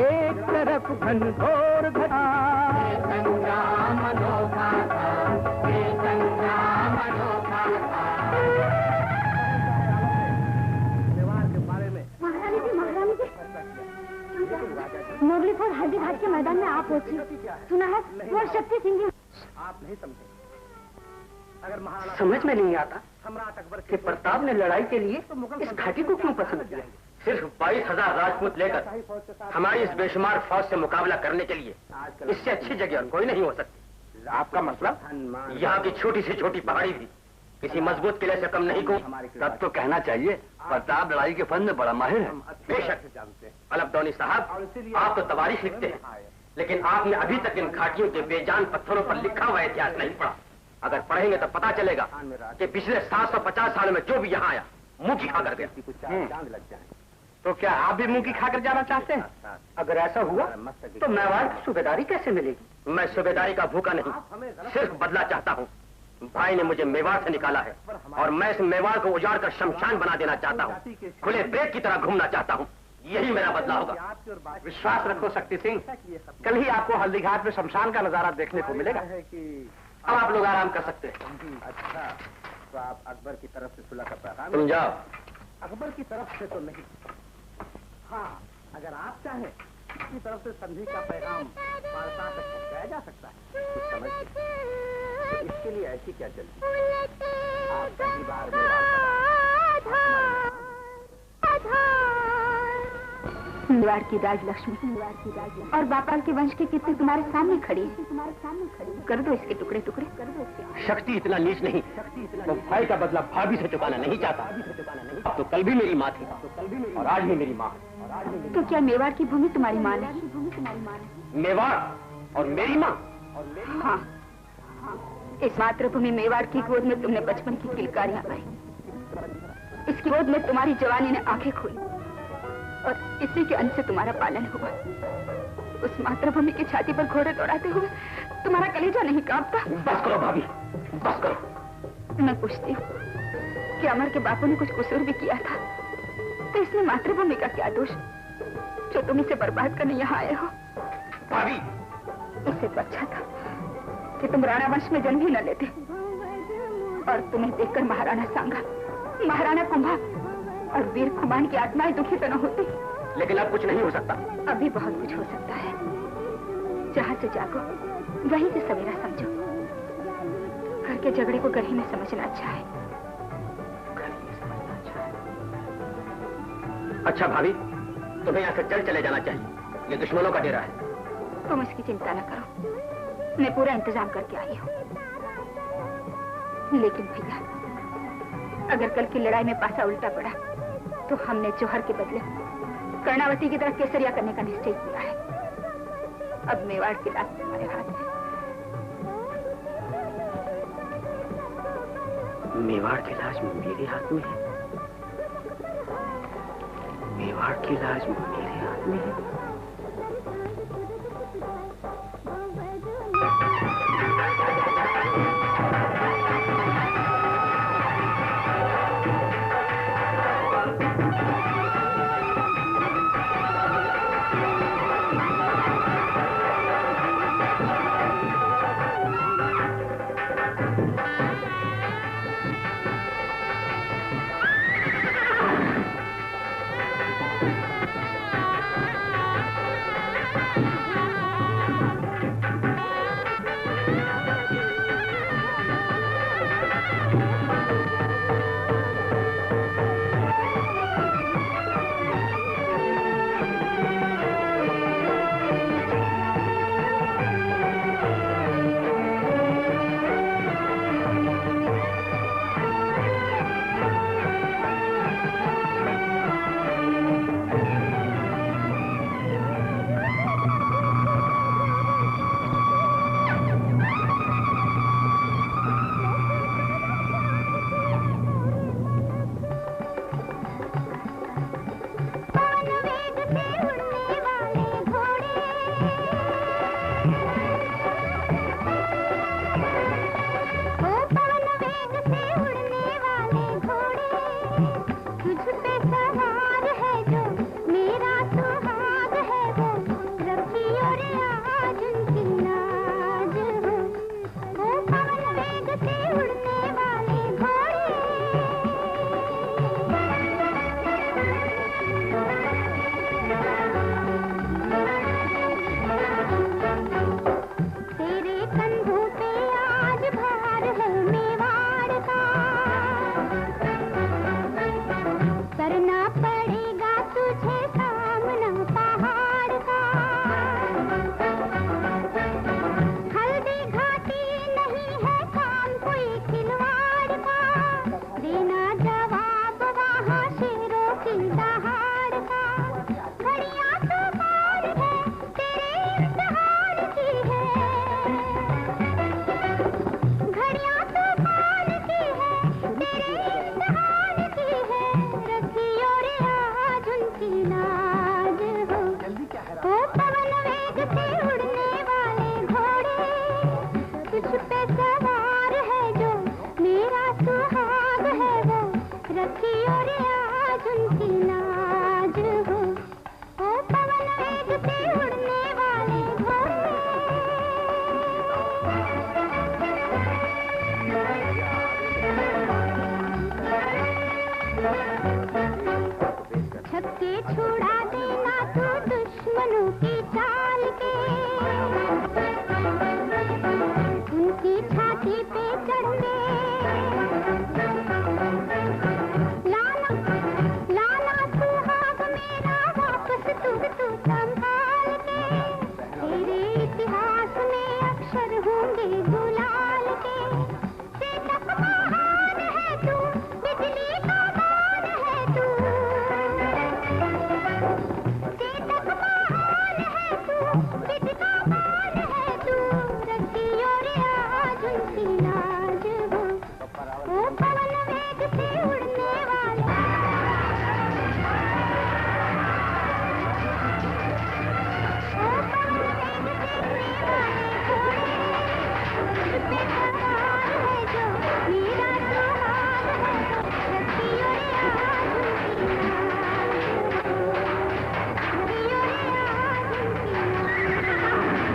एक तरफ घनघोर घटा। संग्राम अनोखा था, ये संग्राम अनोखा था। महारानी जी, महारानी जी, मोगलीपुर हल्दी घाट के मैदान में आप पहुंची। सुना है वो शक्ति सिंह जी। आप नहीं समझे। अगर महाराणा समझ में नहीं आता सम्राट अकबर कि प्रताप ने लड़ाई के लिए इस घाटी को क्यों पसंद किया। सिर्फ 22,000 राजपूत लेकर हमारी इस बेशुमार फौज से मुकाबला करने के लिए इससे अच्छी जगह कोई नहीं हो सकती। आपका मतलब? यहाँ की छोटी से छोटी पहाड़ी भी किसी मजबूत किले से कम नहीं को। तब तो कहना चाहिए प्रताप लड़ाई के फन में बड़ा माहिर है। बेशक अलबदौनी साहब, आप तो तवारीख लिखते हैं, लेकिन आपने अभी तक इन घाटियों के बेजान पत्थरों पर लिखा हुआ इतिहास नहीं पढ़ा। अगर पढ़ेंगे तो पता चलेगा कि पिछले 750 साल में जो भी यहाँ आया मुंह की खाकर गया। तो क्या आप भी मुंह की खाकर जाना चाहते हैं? अगर ऐसा हुआ तो मेवाड़ की सूबेदारी कैसे मिलेगी। मैं सूबेदारी का भूखा नहीं, सिर्फ बदला चाहता हूँ। भाई ने मुझे मेवाड़ से निकाला है और मैं इस मेवाड़ को उजाड़ कर शमशान बना देना चाहता हूँ। खुले पेट की तरह घूमना चाहता हूँ। यही मेरा बदला होगा। विश्वास रखो शक्ति सिंह, कल ही आपको हल्दी घाट में शमशान का नजारा देखने को मिलेगा। अब आप लोग आराम कर सकते हैं। अच्छा, तो आप अकबर की तरफ से सुलह का पैगाम? तुम जाओ। अकबर की तरफ से तो नहीं, हाँ अगर आप चाहें की तरफ से संधि का पैगाम वार्ता तक पहुंचाया जा सकता है। कुछ समझते तो इसके लिए ऐसी क्या जल्दी? आप पहली बार मेवाड़ की राजलक्ष्मी और बापाल के वंश के कितने तुम्हारे सामने खड़ी है। कर दो इसके टुकड़े टुकड़े, कर दो इसके। शक्ति इतना नीच नहीं, वो भाई का बदला भाभी से चुकाना नहीं चाहता। तो कल भी मेरी माँ थी और आज भी मेरी माँ है। तो क्या मेवाड़ की भूमि तुम्हारी माँ है? मेवाड़ और मेरी माँ? हाँ, इस मातृभूमि मेवाड़ की गोद में तुमने बचपन की किलकारियां पाई। इसकी गोद में तुम्हारी जवानी ने आंखें खोली और इसी के अंत से तुम्हारा पालन हुआ। उस मातृभूमि की छाती पर घोड़े दौड़ाते हुए तुम्हारा कलेजा नहीं कांपता? बस करो भाभी, बस करो। मैं पूछती हूँ कि अमर के बापू ने कुछ कसूर भी किया था तो इसमें मातृभूमि का क्या दोष जो तुम इसे बर्बाद करने यहाँ आए हो? भाभी, इससे तो अच्छा था कि तुम राणा वंश में जन्म ही न लेते और तुम्हें देखकर महाराणा सांगा, महाराणा कुंभा और वीर खुमान की आत्माएं दुखी तो न होती। लेकिन अब कुछ नहीं हो सकता। अभी बहुत कुछ हो सकता है। जहाँ से जागो वहीं से सवेरा समझो। घर के झगड़े को गढ़ी में समझना अच्छा है। अच्छा भाभी, तुम्हें यहाँ से चले जाना चाहिए। ये दुश्मनों का डेरा है। तुम इसकी चिंता न करो, मैं पूरा इंतजाम करके आई हूँ। लेकिन भैया, अगर कल की लड़ाई में पासा उल्टा पड़ा तो हमने जौहर के बदले कर्णावती की तरफ केसरिया करने का निश्चय किया है। अब मेवाड़ की लाश तुम्हारे हाथ में। मेवाड़ की लाश मेरे हाथ में है। मेवाड़ की लाश मेरे हाथ में है। की चाल के, उनकी छाती पे चढ़ के लाला लाला सुहाग मेरा वापस तू संभाल के, तेरे इतिहास में अक्षर होंगे गुलाल के। चेतक महान है तू, बिजली का मान है तू, चेतक महान है तू, बिजली का मान है तू, रखियो रे आज उनकी लाज हो, ओ पवन वेग से उड़ने वाले, ओ पवन वेग से उड़ने वाले घोड़े, इसमें सवार है जो मेरा सुहाग है, रखियो रे आज उनकी लाज हो, रखियो रे आज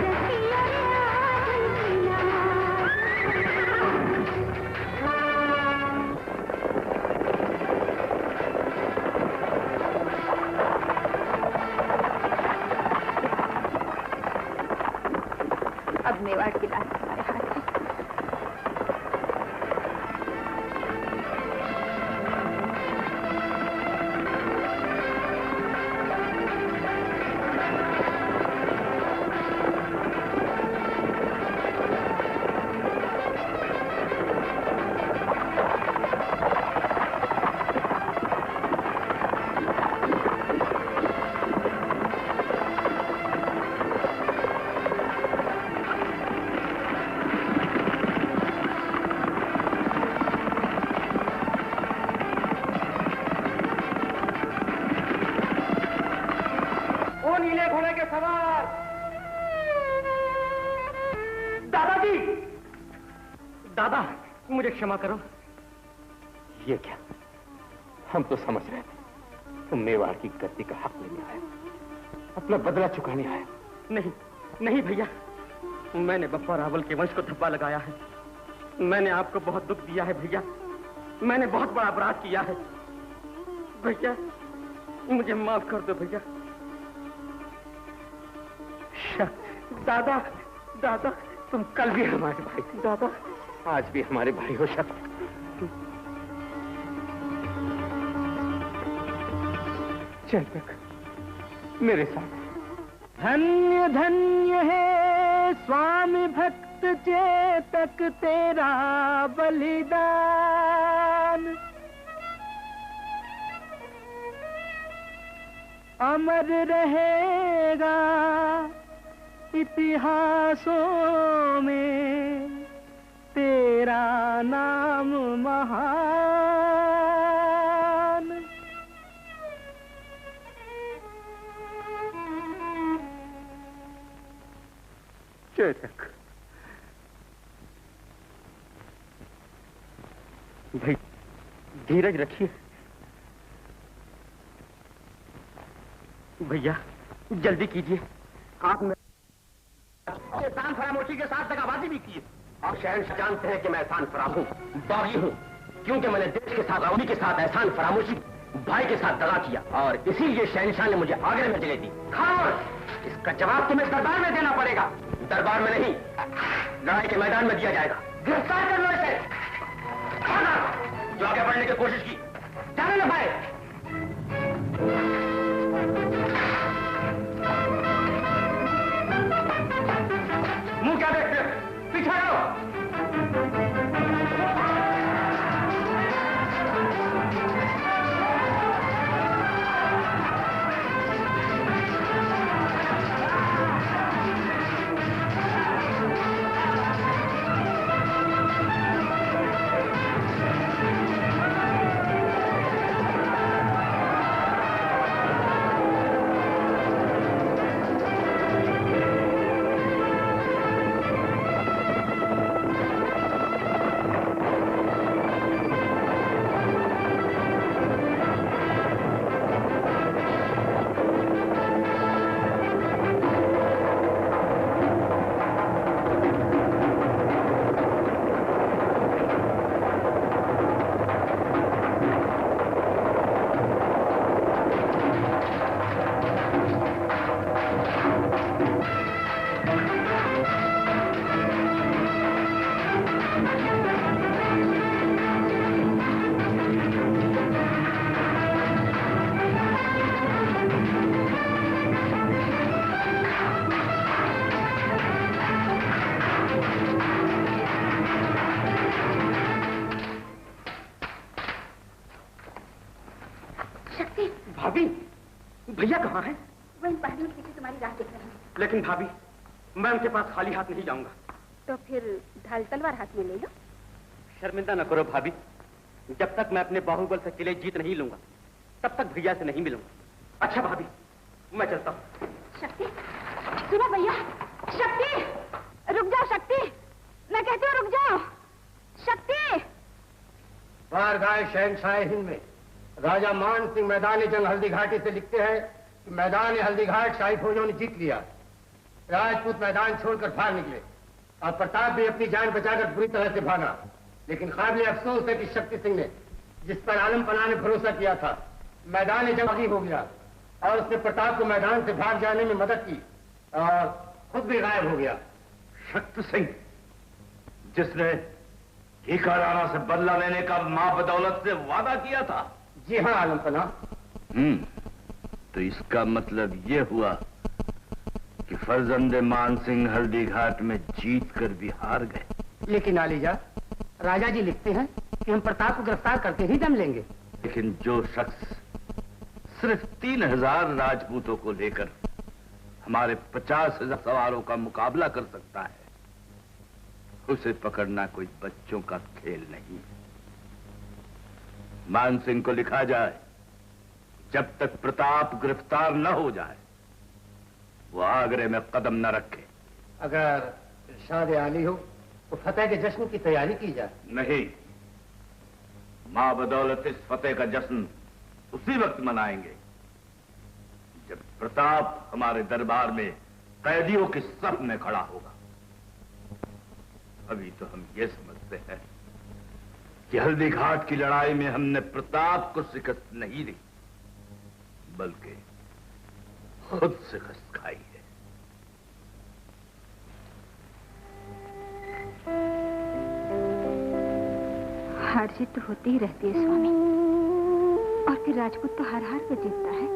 उनकी लाज, रखियो रे आज उनकी अब मेवाड़ की रात हमारे हाथ है। ओ नीले घोड़े के सवार, दादाजी, दादा मुझे क्षमा करो। ये क्या, हम तो समझ रहे थे तुम मेवाड़ की गद्दी का हक लेने आए, अपना बदला चुकाने आए। नहीं नहीं भैया, मैंने बप्पा रावल के वंश को धब्बा लगाया है। मैंने आपको बहुत दुख दिया है भैया, मैंने बहुत बड़ा अपराध किया है भैया, मुझे माफ कर दो भैया। दादा दादा तुम कल भी हमारे भाई थे दादा, आज भी हमारे भाई हो शक्त। चल तक मेरे साथ। धन्य धन्य है स्वामी भक्त चेतक तेरा बलिदान, अमर रहेगा इतिहासों में तेरा नाम महान। चेतक भाई धीरज रखिए। भैया जल्दी कीजिए, आपने एहसान फरामोशी के साथ दगाबाजी भी की है। आप शहंशाह जानते हैं कि मैं एहसान फराम हूँ, बागी हूँ, क्योंकि मैंने देश के साथ रौनी के साथ एहसान फरामोशी भाई के साथ दगा किया, और इसीलिए शहंशाह ने मुझे आगरे में जगह दी। खामोश, इसका जवाब तुम्हें दरबार में देना पड़ेगा। दरबार में नहीं, लड़ाई के मैदान में दिया जाएगा। गिरफ्तार कर लो इसे। जो आगे बढ़ने की कोशिश की जाने न पाए। मुंह क्या देखते हो? पीछे आओ। भैया कहाँ हैं? वो इन पहाड़ियों के पीछे तुम्हारी राह देख रहे हैं। लेकिन भाभी, मैं उनके पास खाली हाथ नहीं जाऊंगा। तो फिर ढाल तलवार हाथ में ले लो। शर्मिंदा न करो भाभी, जब तक मैं अपने बाहुबल से किले जीत नहीं लूंगा तब तक भैया से नहीं मिलूंगा। अच्छा भाभी, मैं चलता हूँ। शक्ति, सुनो भैया। शक्ति, रुक जाओ शक्ति, मैं कहती हूँ रुक जाओ। शक्ति। बारगाह शहंशाह हिंद में राजा मान सिंह मैदान जंग हल्दी घाटी से लिखते हैं कि मैदान हल्दी घाट शाही फौजों ने जीत लिया। राजपूत मैदान छोड़कर भाग निकले और प्रताप भी अपनी जान बचाकर बुरी तरह से भागा। लेकिन काबिल अफसोस है कि शक्ति सिंह ने, जिस पर आलम पना ने भरोसा किया था, मैदान जंग बागी हो गया और उसने प्रताप को मैदान से भाग जाने में मदद की और खुद भी गायब हो गया। शक्ति सिंह, जिसने ठीका राणा से बदला लेने का मां बदौलत से वादा किया था। जी हाँ आलम पना। तो इसका मतलब ये हुआ कि फर्जंदे मान सिंह हल्दी घाट में जीत कर भी हार गए। लेकिन आलीजा, राजा जी लिखते हैं कि हम प्रताप को गिरफ्तार करके ही दम लेंगे। लेकिन जो शख्स सिर्फ 3000 राजपूतों को लेकर हमारे 50,000 सवारों का मुकाबला कर सकता है, उसे पकड़ना कोई बच्चों का खेल नहीं। मान सिंह को लिखा जाए, जब तक प्रताप गिरफ्तार न हो जाए वो आगरे में कदम न रखे। अगर इरशाद आली हो तो फतेह के जश्न की तैयारी की जाए। नहीं, मां बदौलत इस फतेह का जश्न उसी वक्त मनाएंगे जब प्रताप हमारे दरबार में कैदियों की सफ में खड़ा होगा। अभी तो हम ये समझते हैं कि हल्दी घाट की लड़ाई में हमने प्रताप को शिकस्त नहीं दी, बल्कि खुद शिकस्त खाई है। हार जीत तो होती ही रहती है स्वामी, और फिर राजपूत तो हार हार कर जीतता है।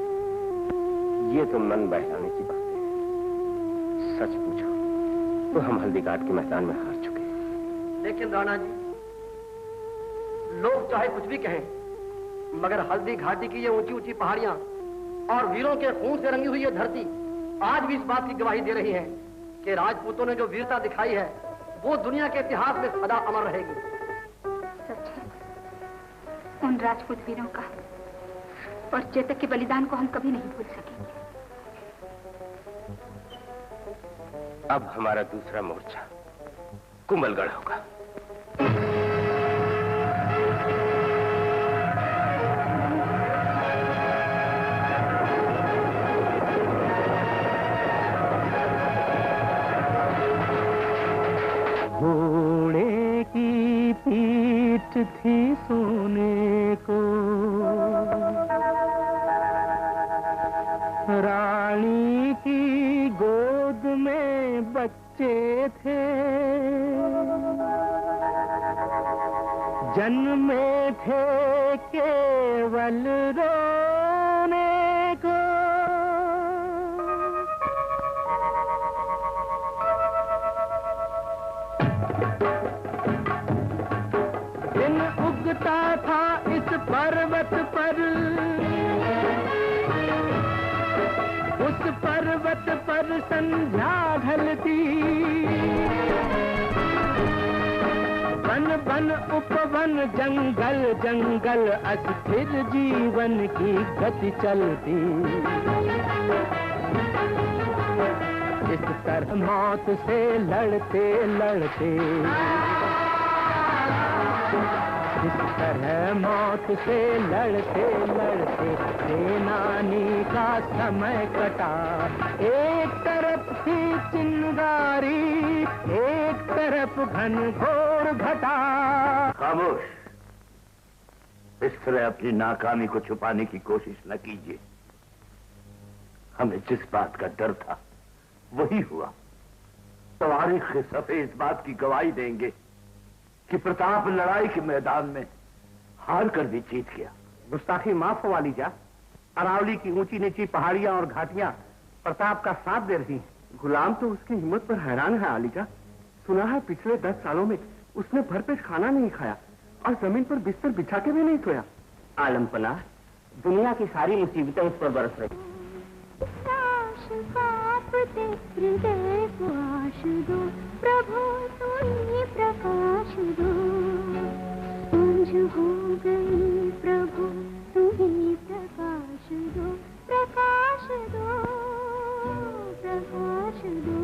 ये तो मन बहलाने की बात है। सच पूछो तो हम हल्दी घाट के मैदान में हार चुके हैं। लेकिन राणा जी, लोग चाहे कुछ भी कहें, मगर हल्दी घाटी की ये ऊंची ऊंची पहाड़ियां और वीरों के खून से रंगी हुई ये धरती आज भी इस बात की गवाही दे रही है कि राजपूतों ने जो वीरता दिखाई है वो दुनिया के इतिहास में सदा अमर रहेगी। सच है, उन राजपूत वीरों का और चेतक के बलिदान को हम कभी नहीं भूल सकेंगे। अब हमारा दूसरा मोर्चा कुंभलगढ़ होगा। घोड़े की पीठ थी सोने को, रानी की गोद में बच्चे थे, जन्मे थे केवल रोने को। दिन उगता था इस पर्वत पर, उस पर्वत पर संध्या ढलती, वन वन उपवन जंगल जंगल अस्थिर जीवन की गति चलती। इस तरह मौत से लड़ते लड़ते, इस तरह मौत से लड़ते लड़ते सेनानी का समय कटा। एक तरफ थी चिंगारी, एक तरफ घनघोर घटा। खामोश, इस तरह अपनी नाकामी को छुपाने की कोशिश न कीजिए। हमें जिस बात का डर था वही हुआ। तारीख के सफ़े इस बात की गवाही देंगे कि प्रताप लड़ाई के मैदान में हार कर भी जीत गया। गुस्ताखी माफ हो वालीजा। अरावली की ऊंची नीची पहाड़ियां और घाटियां प्रताप का साथ दे रही हैं। गुलाम तो उसकी हिम्मत पर हैरान है आलीजा। सुना है पिछले 10 सालों में उसने भरपेट खाना नहीं खाया और जमीन पर बिस्तर बिछा के भी नहीं सोया। आलम पनाह, दुनिया की सारी मुसीबतें उस पर बरस रही, कांपते हृदय को आश दो, प्रभु तुम्ही प्रकाश दो। सांझ हो गई प्रभु तुम्ही प्रकाश दो, प्रकाश दो, प्रकाश दो।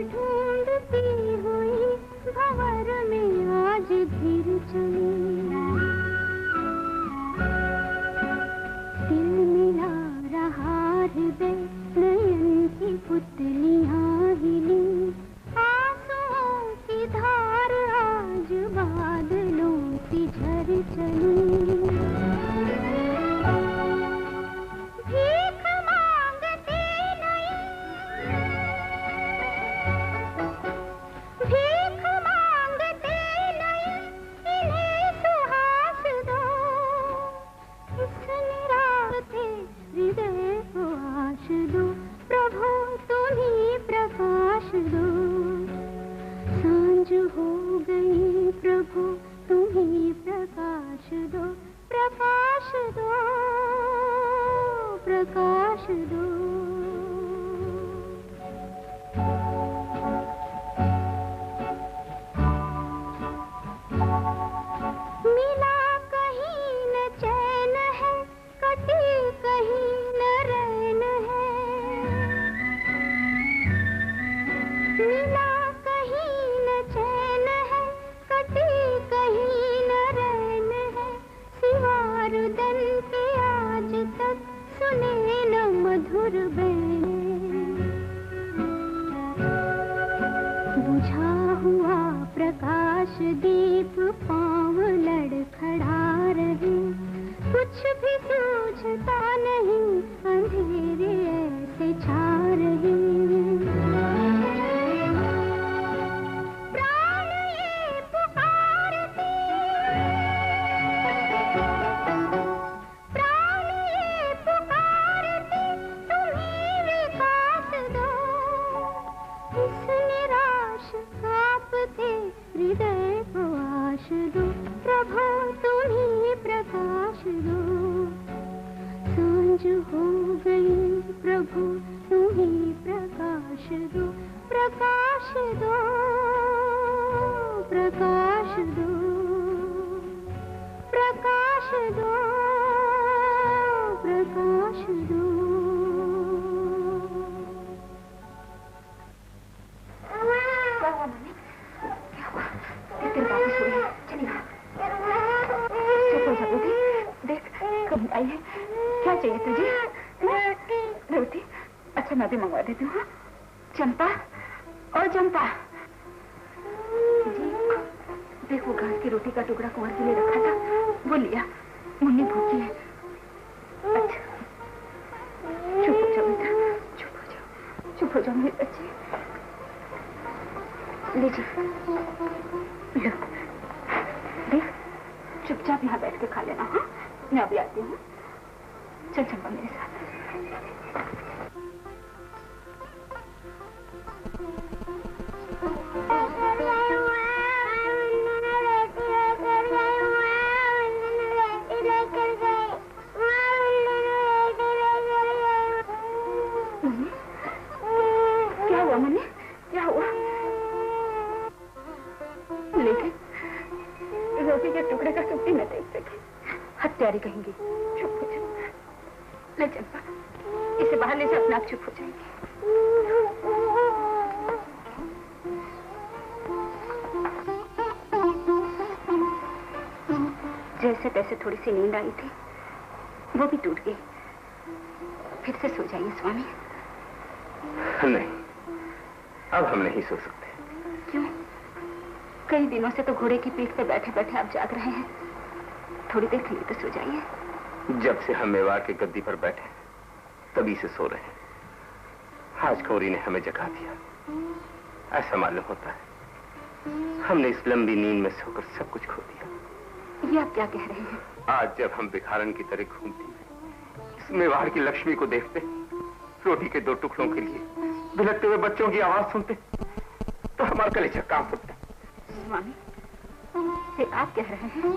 ढूंढती हुई भंवर में आज धीर चली, दिल मिला रहा हृदय नयन की पुतलियां हिली, आंसुओं की धार आज बादलों की झर चली। जैसे तैसे थोड़ी सी नींद आई थी, वो भी टूट गई। फिर से सो जाइए स्वामी। नहीं, अब हम नहीं सो सकते। क्यों? कई दिनों से तो घोड़े की पीठ पे बैठे बैठे आप जाग रहे हैं। थोड़ी देर के लिए तो सो जाइए। जब से हम मेवाड़ की गद्दी पर बैठे तभी से सो रहे हैं। आज गौरी ने हमें जगा दिया। ऐसा मालूम होता है हमने इस लंबी नींद में सोकर सब कुछ खो दिया। ये आप क्या कह रहे हैं? आज जब हम भिखारन की तरह घूमती इस मेवाड़ की लक्ष्मी को देखते रोटी के 2 टुकड़ों के लिए बिलखते हुए बच्चों की आवाज सुनते तो हमारा कलेजा कांप उठता। स्वामी, ये आप कह रहे हैं?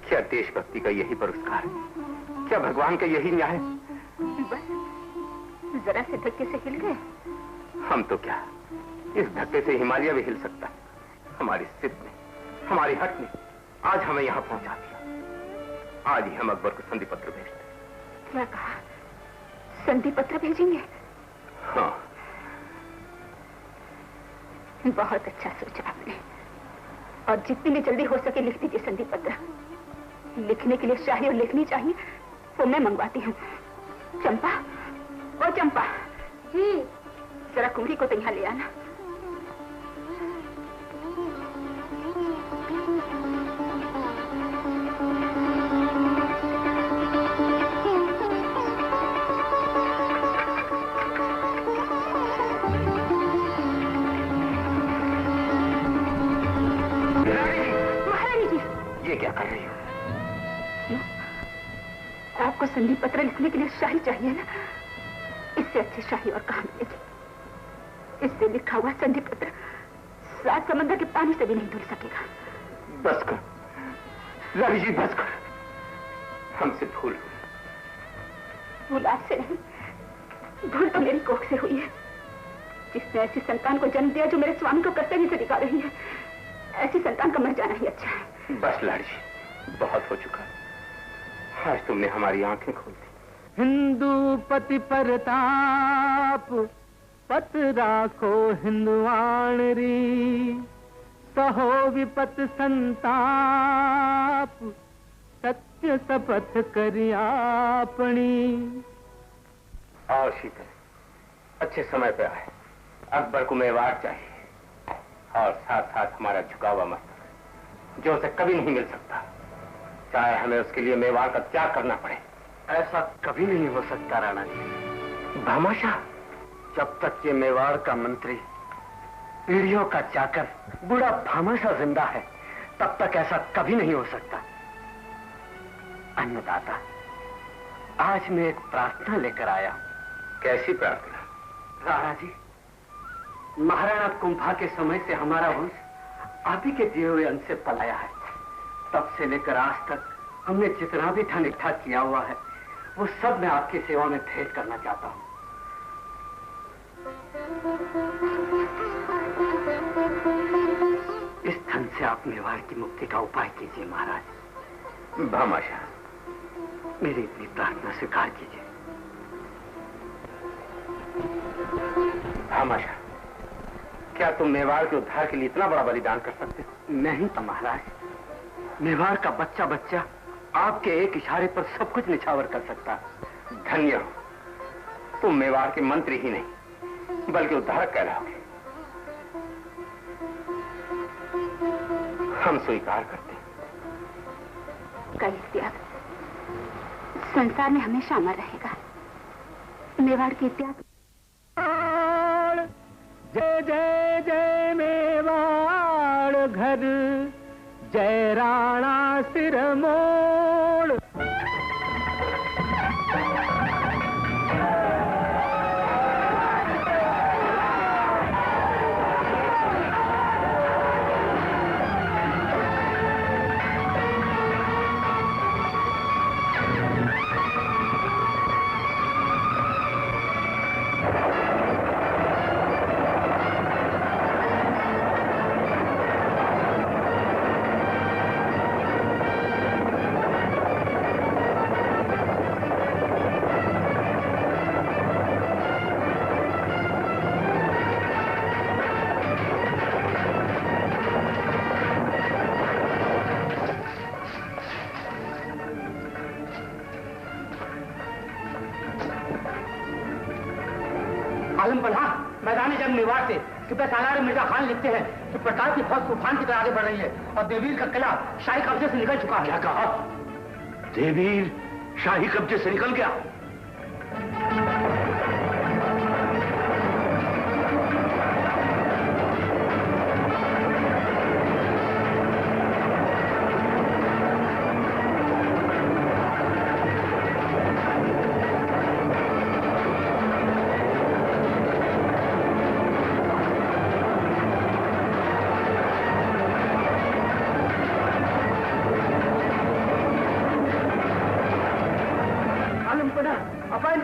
क्या देशभक्ति का यही पुरस्कार? क्या भगवान का यही न्याय? बस जरा से धक्के से हिल गए। हम तो क्या, इस धक्के से हिमालय भी हिल सकता है। हमारी जिद ने, हमारी हट ने आज हमें यहाँ पहुंचा दिया। आज ही हम अकबर को संधि पत्र भेजते। क्या कहा? संधि पत्र भेजेंगे? हाँ। बहुत अच्छा सोचा आपने। और जितनी भी जल्दी हो सके लिख दीजिए संधि पत्र। लिखने के लिए शाही और लिखनी चाहिए, वो मैं मंगवाती हूँ। चंपा, ओ चंपा जी, जरा कुंवरी को तो यहाँ ले आना। क्या कर रही हो? आपको संधि पत्र लिखने के लिए शाही चाहिए ना? इससे अच्छी शाही और कहाँ मिलेगी? इससे लिखा हुआ संधि पत्र 7 समंदर के पानी से भी नहीं धुल सकेगा। बस कर रानी जी, बस कर। हमसे भूल भूल आपसे नहीं, भूल तो मेरी कोख से हुई है, जिसने ऐसी संतान को जन्म दिया जो मेरे स्वामी को कर्तव्य से दिखा रही है। ऐसी संतान का मर जाना ही अच्छा है। बस लाड़ी जी, बहुत हो चुका। आज तुमने हमारी आंखें खोल दी। हिंदू पति परताप, पत राखो हिंदुआण री, सहो विपत संताप, सत्य शपथ करी आपनी। और शीतल, अच्छे समय पे आए। अकबर को मेवाड़ चाहिए और साथ साथ हमारा झुका हुआ मस्तक, जो उसे कभी नहीं मिल सकता, चाहे हमें उसके लिए मेवाड़ का त्याग करना पड़े। ऐसा कभी नहीं हो सकता राणा जी। भामाशाह, जब तक ये मेवाड़ का मंत्री, पीढ़ियों का चाकर, बूढ़ा भामाशाह जिंदा है, तब तक ऐसा कभी नहीं हो सकता। अन्नदाता, आज मैं एक प्रार्थना लेकर आया हूं। कैसी प्रार्थना? राणा जी, महाराणा कुंभा के समय से हमारा वंश आप ही के दिए हुए अन्न से पलाया है। तब से लेकर आज तक हमने जितना भी धन इकट्ठा किया हुआ है, वो सब मैं आपकी सेवा में भेंट करना चाहता हूं। इस धन से आप मेवाड़ की मुक्ति का उपाय कीजिए महाराज। भामाशाह, मेरी इतनी प्रार्थना स्वीकार कीजिए। भामाशाह, क्या तुम मेवाड़ के उद्धार के लिए इतना बड़ा बलिदान कर सकते हो? नहीं तो महाराज, मेवाड़ का बच्चा बच्चा आपके एक इशारे पर सब कुछ निछावर कर सकता। धन्य हो, तुम मेवाड़ के मंत्री ही नहीं बल्कि उद्धारक कहलाओगे। हम स्वीकार करते हैं। का त्याग संसार में हमेशा अमर रहेगा। मेवाड़ के त्याग। जय जय जय मेवाड़ घर, जय राणा सिरमोड़। आलम बल्हा मैदानी जंग मेवाड़ से सुबह सालार मिर्जा खान लिखते हैं कि प्रताप की फौज तूफान की तरह आगे बढ़ रही है और देवीर का किला शाही कब्जे से निकल चुका है। क्या कहा? देवीर शाही कब्जे से निकल गया?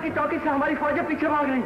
महाराज की चौकी से हमारी फौजें पीछे भाग रही।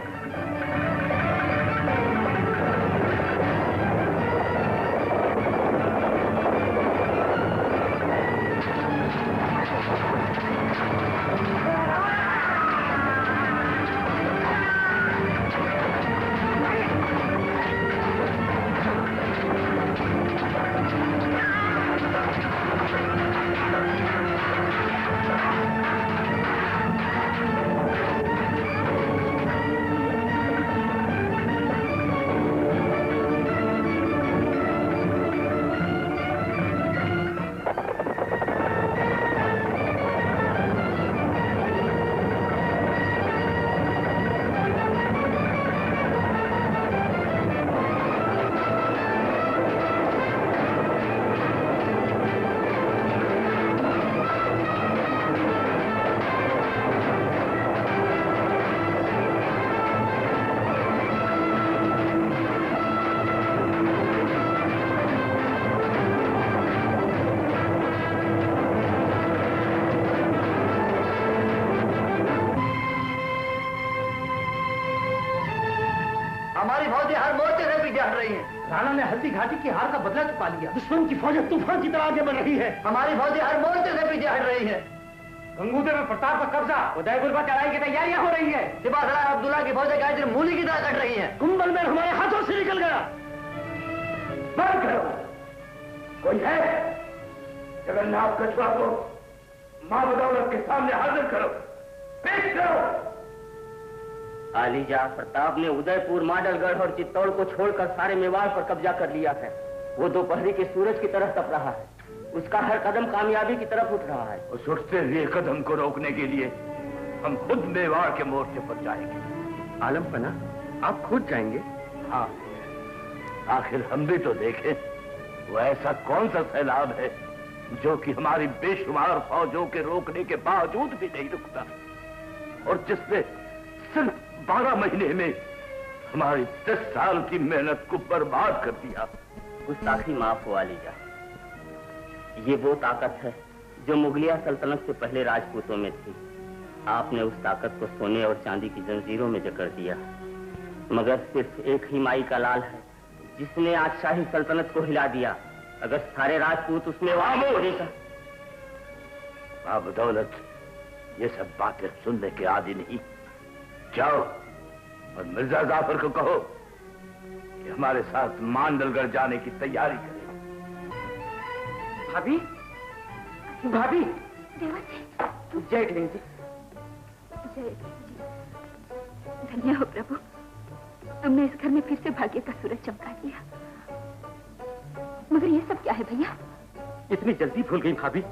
घाटी की हार का बदला चुका लिया। दुश्मन की फौजें तूफान की तरह आगे बढ़ रही है। हमारी फौजें हर मोर्चे से पीछे हट रही है। गंगूदर में प्रताप का कब्जा, उदयपुर पर चढ़ाई की तैयारियां हो रही है। सिपाही अब्दुल्ला की फौजें गायत्री मूली की तरह कट रही है। कुंभल में हमारे हाथों से निकल गया। बंद करो। कोई है? जगन्नाथ कछुआ को मां बदौलत के सामने हाजिर करो, पेश करो। आलीजा प्रताप ने उदयपुर, माडलगढ़ और चित्तौड़ को छोड़कर सारे मेवाड़ पर कब्जा कर लिया है। वो दोपहरी के सूरज की तरफ तप रहा है। उसका हर कदम कामयाबी की तरफ उठ रहा है। उस उठते हुए कदम को रोकने के लिए हम खुद मेवाड़ के मोर्चे पर जाएंगे। आलम पना, आप खुद जाएंगे? हाँ, आखिर हम भी तो देखें वो ऐसा कौन सा सैलाब है जो कि हमारी बेशुमार फौजों के रोकने के बावजूद भी नहीं रुकता, और जिसने सिर्फ 12 महीने में हमारी 10 साल की मेहनत को बर्बाद कर दिया। गुस्ताखी माफ हुआ लीजा। ये वो ताकत है जो मुगलिया सल्तनत से पहले राजपूतों में थी। आपने उस ताकत को सोने और चांदी की जंजीरों में जकड़ दिया। मगर सिर्फ एक ही माई का लाल है जिसने आज शाही सल्तनत को हिला दिया। अगर सारे राजपूत उसमें मां बदौलत ये सब बातें सुनने के आदि नहीं। जाओ और मिर्जा जाफर को कहो कि हमारे साथ मांडलगढ़ जाने की तैयारी करें। भाभी, भाभी। जय गणेश जी। जय धन्य हो प्रभु, तुमने इस घर में फिर से भाग्य का सूरज चमका दिया। मगर ये सब क्या है भैया? इतनी जल्दी भूल गई भाभी।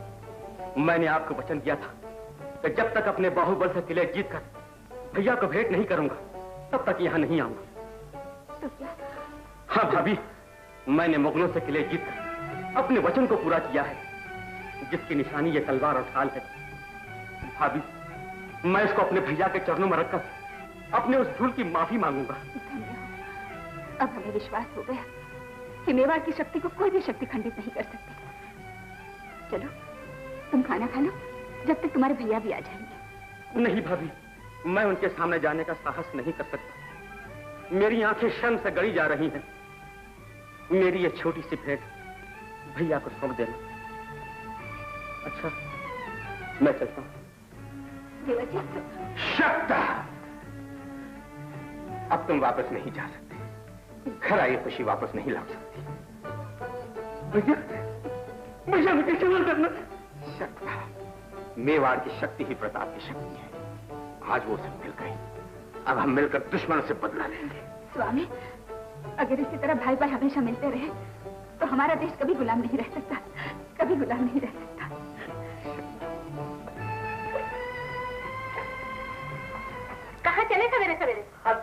मैंने आपको वचन दिया था कि जब तक अपने बाहुबल से किले जीतकर भैया को भेंट नहीं करूंगा तब तक यहाँ नहीं आऊंगा। तो क्या? हाँ भाभी, मैंने मुगलों से किले जीतकर अपने वचन को पूरा किया है, जिसकी निशानी ये तलवार और ढाल है। भाभी, मैं इसको अपने भैया के चरणों में रखकर अपने उस भूल की माफी मांगूंगा। अब हमें विश्वास हो गया कि मेवाड़ की शक्ति को कोई भी शक्ति खंडित नहीं कर सकती। चलो तुम खाना खा लो, जब तक तुम्हारे भैया भी आ जाएंगे। नहीं भाभी, मैं उनके सामने जाने का साहस नहीं कर सकता। मेरी आंखें शर्म से गड़ी जा रही हैं। मेरी ये छोटी सी भेंट भैया को सौंप देना। अच्छा, मैं चलता हूँ। शक्ता, अब तुम वापस नहीं जा सकते। घर आई खुशी वापस नहीं ला सकती। भैया, भैया मुझे क्षमा करना। शक्ता, मेवाड़ की शक्ति ही प्रताप की शक्ति है। आज वो सब मिल गई, अब हम मिलकर दुश्मनों से बदला लेंगे। स्वामी, अगर इसी तरह भाई भाई हमेशा मिलते रहे तो हमारा देश कभी गुलाम नहीं रह सकता, कभी गुलाम नहीं रह सकता। कहाँ चले सवेरे सवेरे?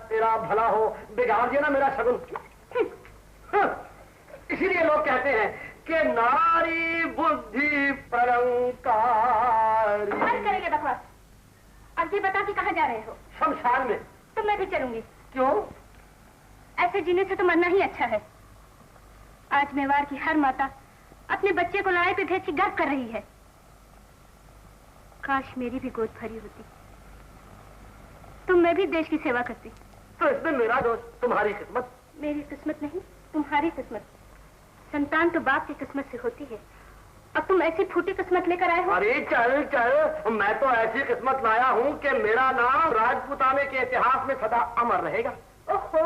तेरा भला हो, बिगाड़ दिया ना मेरा शगुन। इसीलिए लोग कहते हैं कि नारी बुद्धि परंकारी। बंद करेंगे बकवास। अब ये बता कि कहाँ जा रहे हो? शमशान में। तो मैं भी चलूंगी। क्यों? ऐसे जीने से तो मरना ही अच्छा है। आज मेवाड़ की हर माता अपने बच्चे को लड़ाई पे भेज के गर्व कर रही है। काश मेरी भी गोद भरी होती। तो मैं भी देश की सेवा करती। तो इसमें मेरा दोष, तुम्हारी किस्मत। मेरी किस्मत नहीं, तुम्हारी किस्मत। संतान तो बाप की किस्मत से होती है, अब तुम ऐसी फूटी किस्मत लेकर आए हो। अरे चल चल, मैं तो ऐसी किस्मत लाया हूँ कि मेरा नाम राजपूताने के इतिहास में सदा अमर रहेगा। ओहो,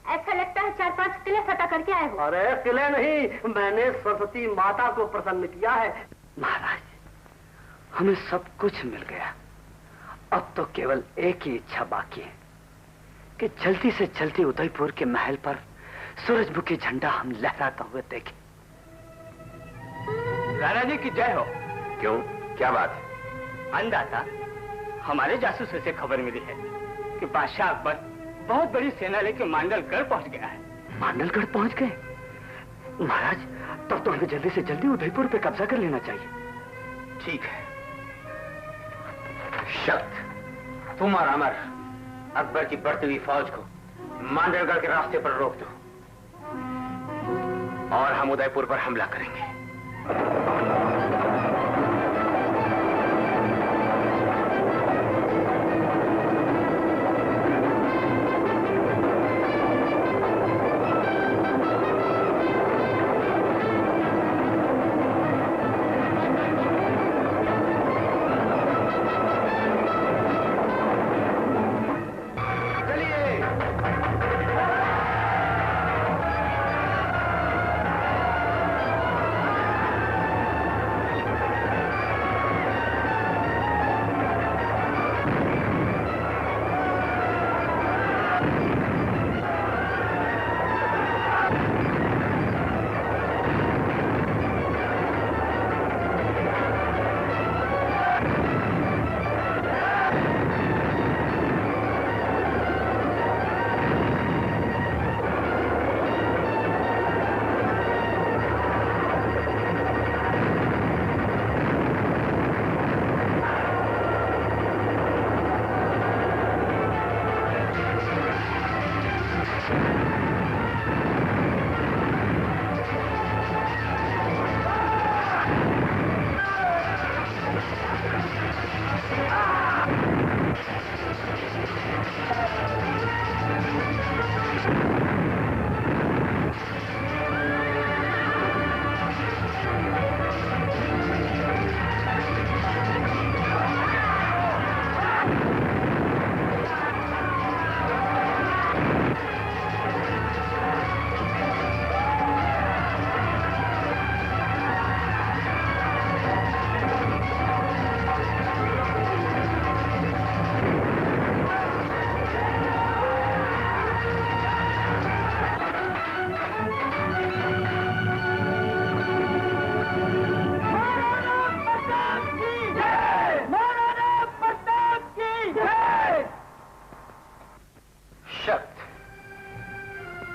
ऐसा लगता है 4-5 किले फतह करके आए हो। अरे किले नहीं, मैंने सरस्वती माता को प्रसन्न किया है। महाराज, हमें सब कुछ मिल गया, अब तो केवल एक ही इच्छा बाकी है कि जल्दी से जल्दी उदयपुर के महल पर सूरजमुखी झंडा हम लहराता हुए देखें। राणा जी की जय हो। क्यों, क्या बात है? अंदाता, हमारे जासूसों से खबर मिली है कि बादशाह अकबर बहुत बड़ी सेना लेकर मांडलगढ़ पहुंच गया है। मांडलगढ़ पहुंच गए? महाराज, तब तो हमें जल्दी से जल्दी उदयपुर पे कब्जा कर लेना चाहिए। ठीक है शक्त, तुम और अमर अकबर की बढ़ती हुई फौज को मांडलगढ़ के रास्ते पर रोक दो और हम उदयपुर पर हमला करेंगे।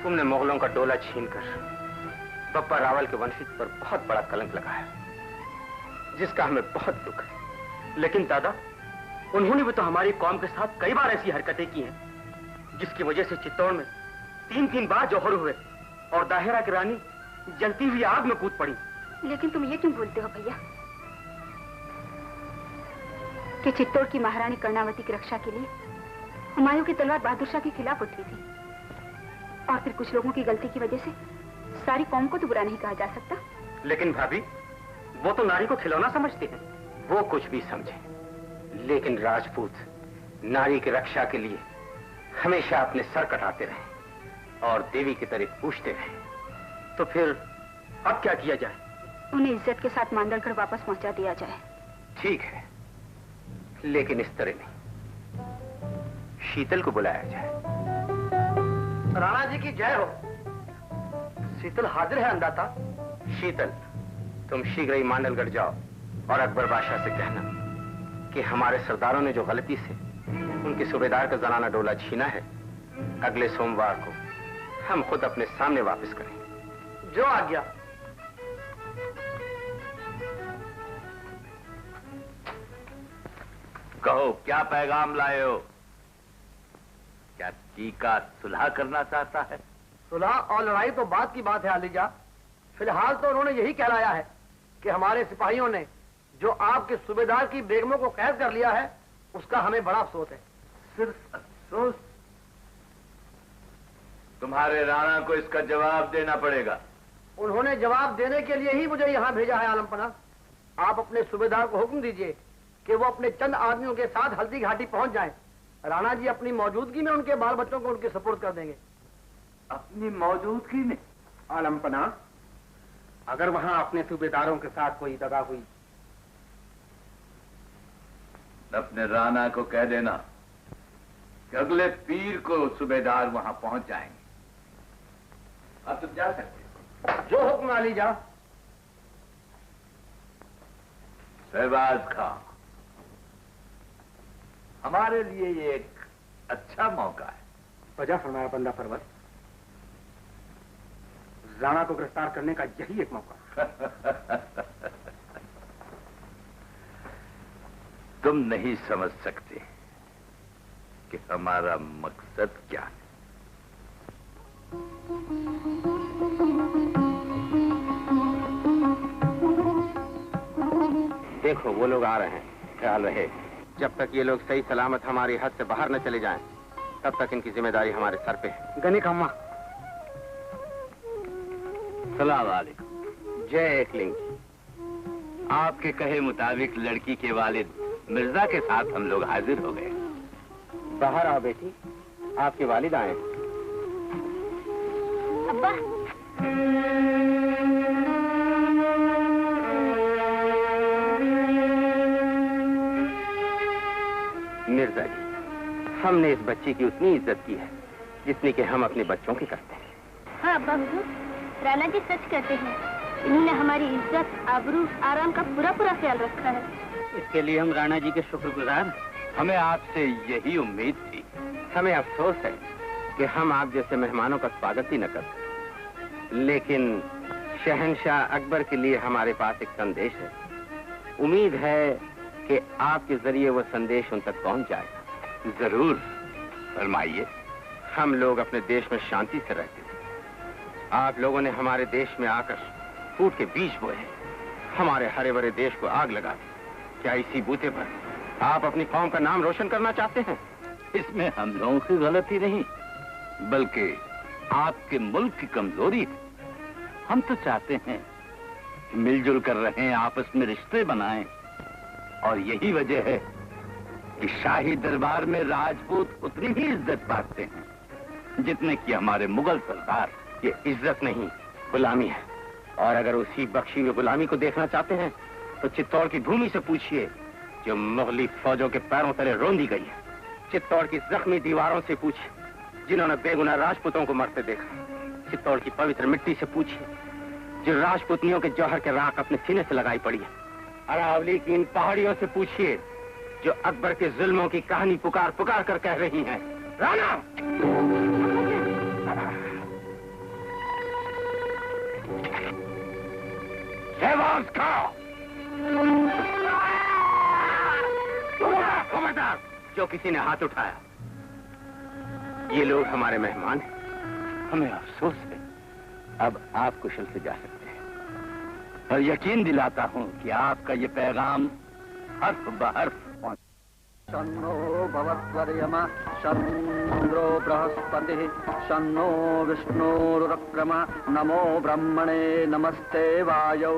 तुमने मुगलों का डोला छीनकर बप्पा रावल के वंशज पर बहुत बड़ा कलंक लगाया, जिसका हमें बहुत दुख है। लेकिन दादा, उन्होंने भी तो हमारी कौम के साथ कई बार ऐसी हरकतें की हैं, जिसकी वजह से चित्तौड़ में 3-3 बार जौहर हुए और दाहिरा की रानी जलती हुई आग में कूद पड़ी। लेकिन तुम ये क्यों बोलते हो भैया कि चित्तौड़ की महारानी कर्णावती की रक्षा के लिए हुमायूं की तलवार बहादुर शाह के खिलाफ उठी थी, और फिर कुछ लोगों की गलती की वजह से सारी कौम को तो बुरा नहीं कहा जा सकता। लेकिन भाभी, वो तो नारी को खिलौना समझते हैं। वो कुछ भी समझे, लेकिन राजपूत नारी की रक्षा के लिए हमेशा अपने सर कटाते रहे और देवी की तरह पूछते रहे। तो फिर अब क्या किया जाए? उन्हें इज्जत के साथ मांडलगढ़ वापस पहुंचा दिया जाए। ठीक है, लेकिन इस तरह नहीं, शीतल को बुलाया जाए। राणा जी की जय हो। शीतल हाजिर है अंदाता। शीतल, तुम शीघ्र ही मांडलगढ़ जाओ और अकबर बादशाह से कहना कि हमारे सरदारों ने जो गलती से उनके सूबेदार का जनाना डोला छीना है, अगले सोमवार को हम खुद अपने सामने वापस करें। जो आज्ञा। कहो, क्या पैगाम लाए हो? क्या टीका सुलह करना चाहता है? सुलह और लड़ाई तो बात की बात है आलीजा। फिलहाल तो उन्होंने यही कहलाया है कि हमारे सिपाहियों ने जो आपके सूबेदार की बेगमों को कैद कर लिया है, उसका हमें बड़ा अफसोस है। सिर्फ अफसोस। तुम्हारे राणा को इसका जवाब देना पड़ेगा। उन्होंने जवाब देने के लिए ही मुझे यहाँ भेजा है आलमपना। आप अपने सूबेदार को हुक्म दीजिए कि वो अपने चंद आदमियों के साथ हल्दी घाटी पहुंच जाएं। राणा जी अपनी मौजूदगी में उनके बाल बच्चों को उनके सपोर्ट कर देंगे। अपनी मौजूदगी में? आलमपना, अगर वहां अपने सूबेदारों के साथ कोई दगा हुई, अपने राणा को कह देना कि अगले पीर को सूबेदार वहां पहुंच जाएंगे। अब तुम जा सकते हो। जो हुक्म आली जा। शहबाज खां, हमारे लिए ये एक अच्छा मौका है। वजह फरमाया बंदा परवर, राणा को गिरफ्तार करने का यही एक मौका। तुम नहीं समझ सकते कि हमारा मकसद क्या है। देखो वो लोग आ रहे हैं, ख्याल रहे जब तक ये लोग सही सलामत हमारी हद से बाहर न चले जाएं, तब तक इनकी जिम्मेदारी हमारे सर पे है। गनी खम्मा। सलाम वालेकुम। जय एकलिंग। आपके कहे मुताबिक लड़की के वालिद मिर्जा के साथ हम लोग हाजिर हो गए। बाहर आओ बेटी, आपके वालिद आए। अब्बा, मिर्जा जी, हमने इस बच्ची की उतनी इज्जत की है जितनी कि हम अपने बच्चों की करते हैं। हाँ अब्बा हुजूर, राणा जी सच कहते हैं। इन्होंने हमारी इज्जत, आबरू, आराम का पूरा पूरा ख्याल रखा है। इसके लिए हम राणा जी के शुक्रगुजार हैं। हमें आपसे यही उम्मीद थी। हमें अफसोस है कि हम आप जैसे मेहमानों का स्वागत ही न कर सके, लेकिन शहंशाह अकबर के लिए हमारे पास एक संदेश है। उम्मीद है कि आपके जरिए वो संदेश उन तक पहुंच जाएगा। जरूर, फरमाइए। हम लोग अपने देश में शांति से रहते थे। आप लोगों ने हमारे देश में आकर फूट के बीज बोए, हमारे हरे भरे देश को आग लगा दी। क्या इसी बूते पर आप अपनी कौम का नाम रोशन करना चाहते हैं? इसमें हम लोगों की गलती नहीं, बल्कि आपके मुल्क की कमजोरी है। हम तो चाहते हैं कि मिलजुल कर रहें, आपस में रिश्ते बनाएं, और यही वजह है कि शाही दरबार में राजपूत उतनी ही इज्जत पाते हैं जितने कि हमारे मुगल सरदार। ये इज्जत नहीं, गुलामी है। और अगर उसी बख्शी हुई गुलामी को देखना चाहते हैं तो चित्तौड़ की भूमि से पूछिए जो मुगली फौजों के पैरों तले रोंदी गई है। चित्तौड़ की जख्मी दीवारों से पूछिए जिन्होंने बेगुनाह राजपूतों को मरते देखा। चित्तौड़ की पवित्र मिट्टी से पूछिए जो राजपूतनियों के जौहर के राख अपने सीने से लगाई पड़ी है। अरावली की इन पहाड़ियों से पूछिए जो अकबर के जुल्मों की कहानी पुकार पुकार कर कह रही हैं, राणा। शहबाज खां, खबरदार जो किसी ने हाथ उठाया। ये लोग हमारे मेहमान हैं। हमें अफसोस है, अब आप कुशल से जा सकते हैं, और यकीन दिलाता हूं कि आपका ये पैगाम हर्फ बहर्फ पहुंच। शन्नो भवत्वर्यमा शन्नो बृहस्पतिः शन्नो विष्णुरुक्रम नमो ब्रह्मणे नमस्ते वायौ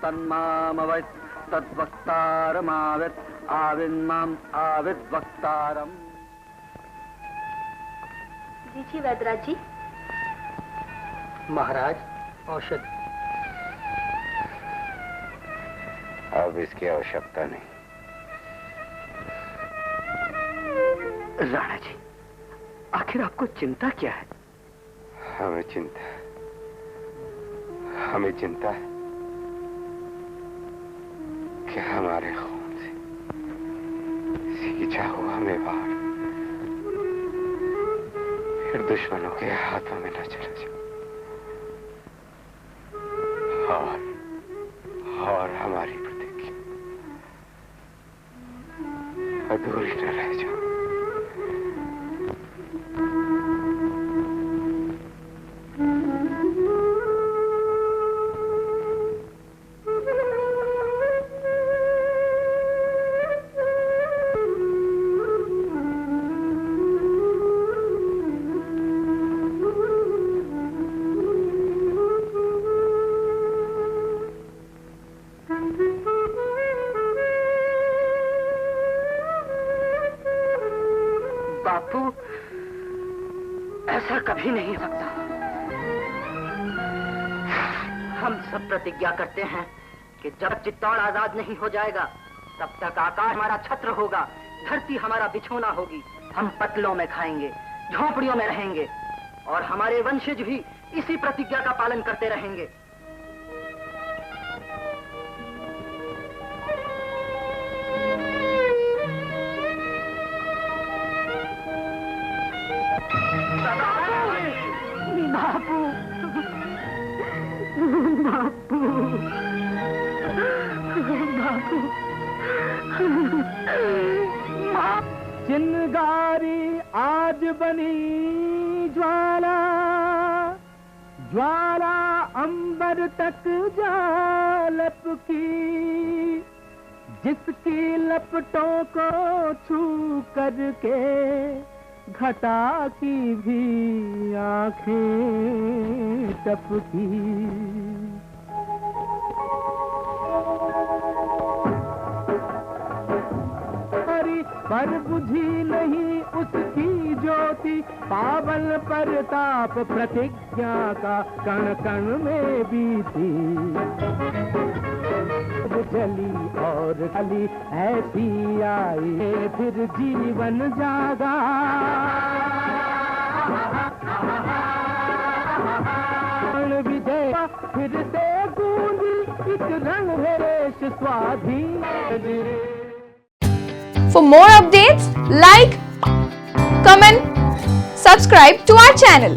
तन्मामवैत् तद्वक्तारमावित् आविन्माम आविद्वक्तारम्। लीजिए वैदराज जी। महाराज, औषधि। अब इसकी आवश्यकता नहीं। राणा जी, आखिर आपको चिंता क्या है? हमें चिंता है कि हमारे खून से सींचा हुआ मेवाड़ फिर दुश्मनों के हाथों में न चला जाए, और हमारी प्रतिज्ञा अधूरी न रह जाए। ऐसा कभी नहीं हो सकता। हम सब प्रतिज्ञा करते हैं कि जब चित्तौड़ आजाद नहीं हो जाएगा तब तक आकाश हमारा छत्र होगा, धरती हमारा बिछोना होगी। हम पतलों में खाएंगे, झोंपड़ियों में रहेंगे और हमारे वंशज भी इसी प्रतिज्ञा का पालन करते रहेंगे। बापू, बापू, बापू, चिनगारी आज बनी ज्वाला, ज्वाला अंबर तक जा लपकी, जिसकी लपटों को छू करके घटा की भी आंखें टपकी। पर बुझी नहीं उसकी ज्योति, पावन प्रताप प्रतिज्ञा का कण कण में बीती। जली और खली ऐसी आई, फिर जीवन जागा। विजय फिर से गूंजी एक रंग भेष स्वाधीन। For more updates, like, comment, subscribe to our channel.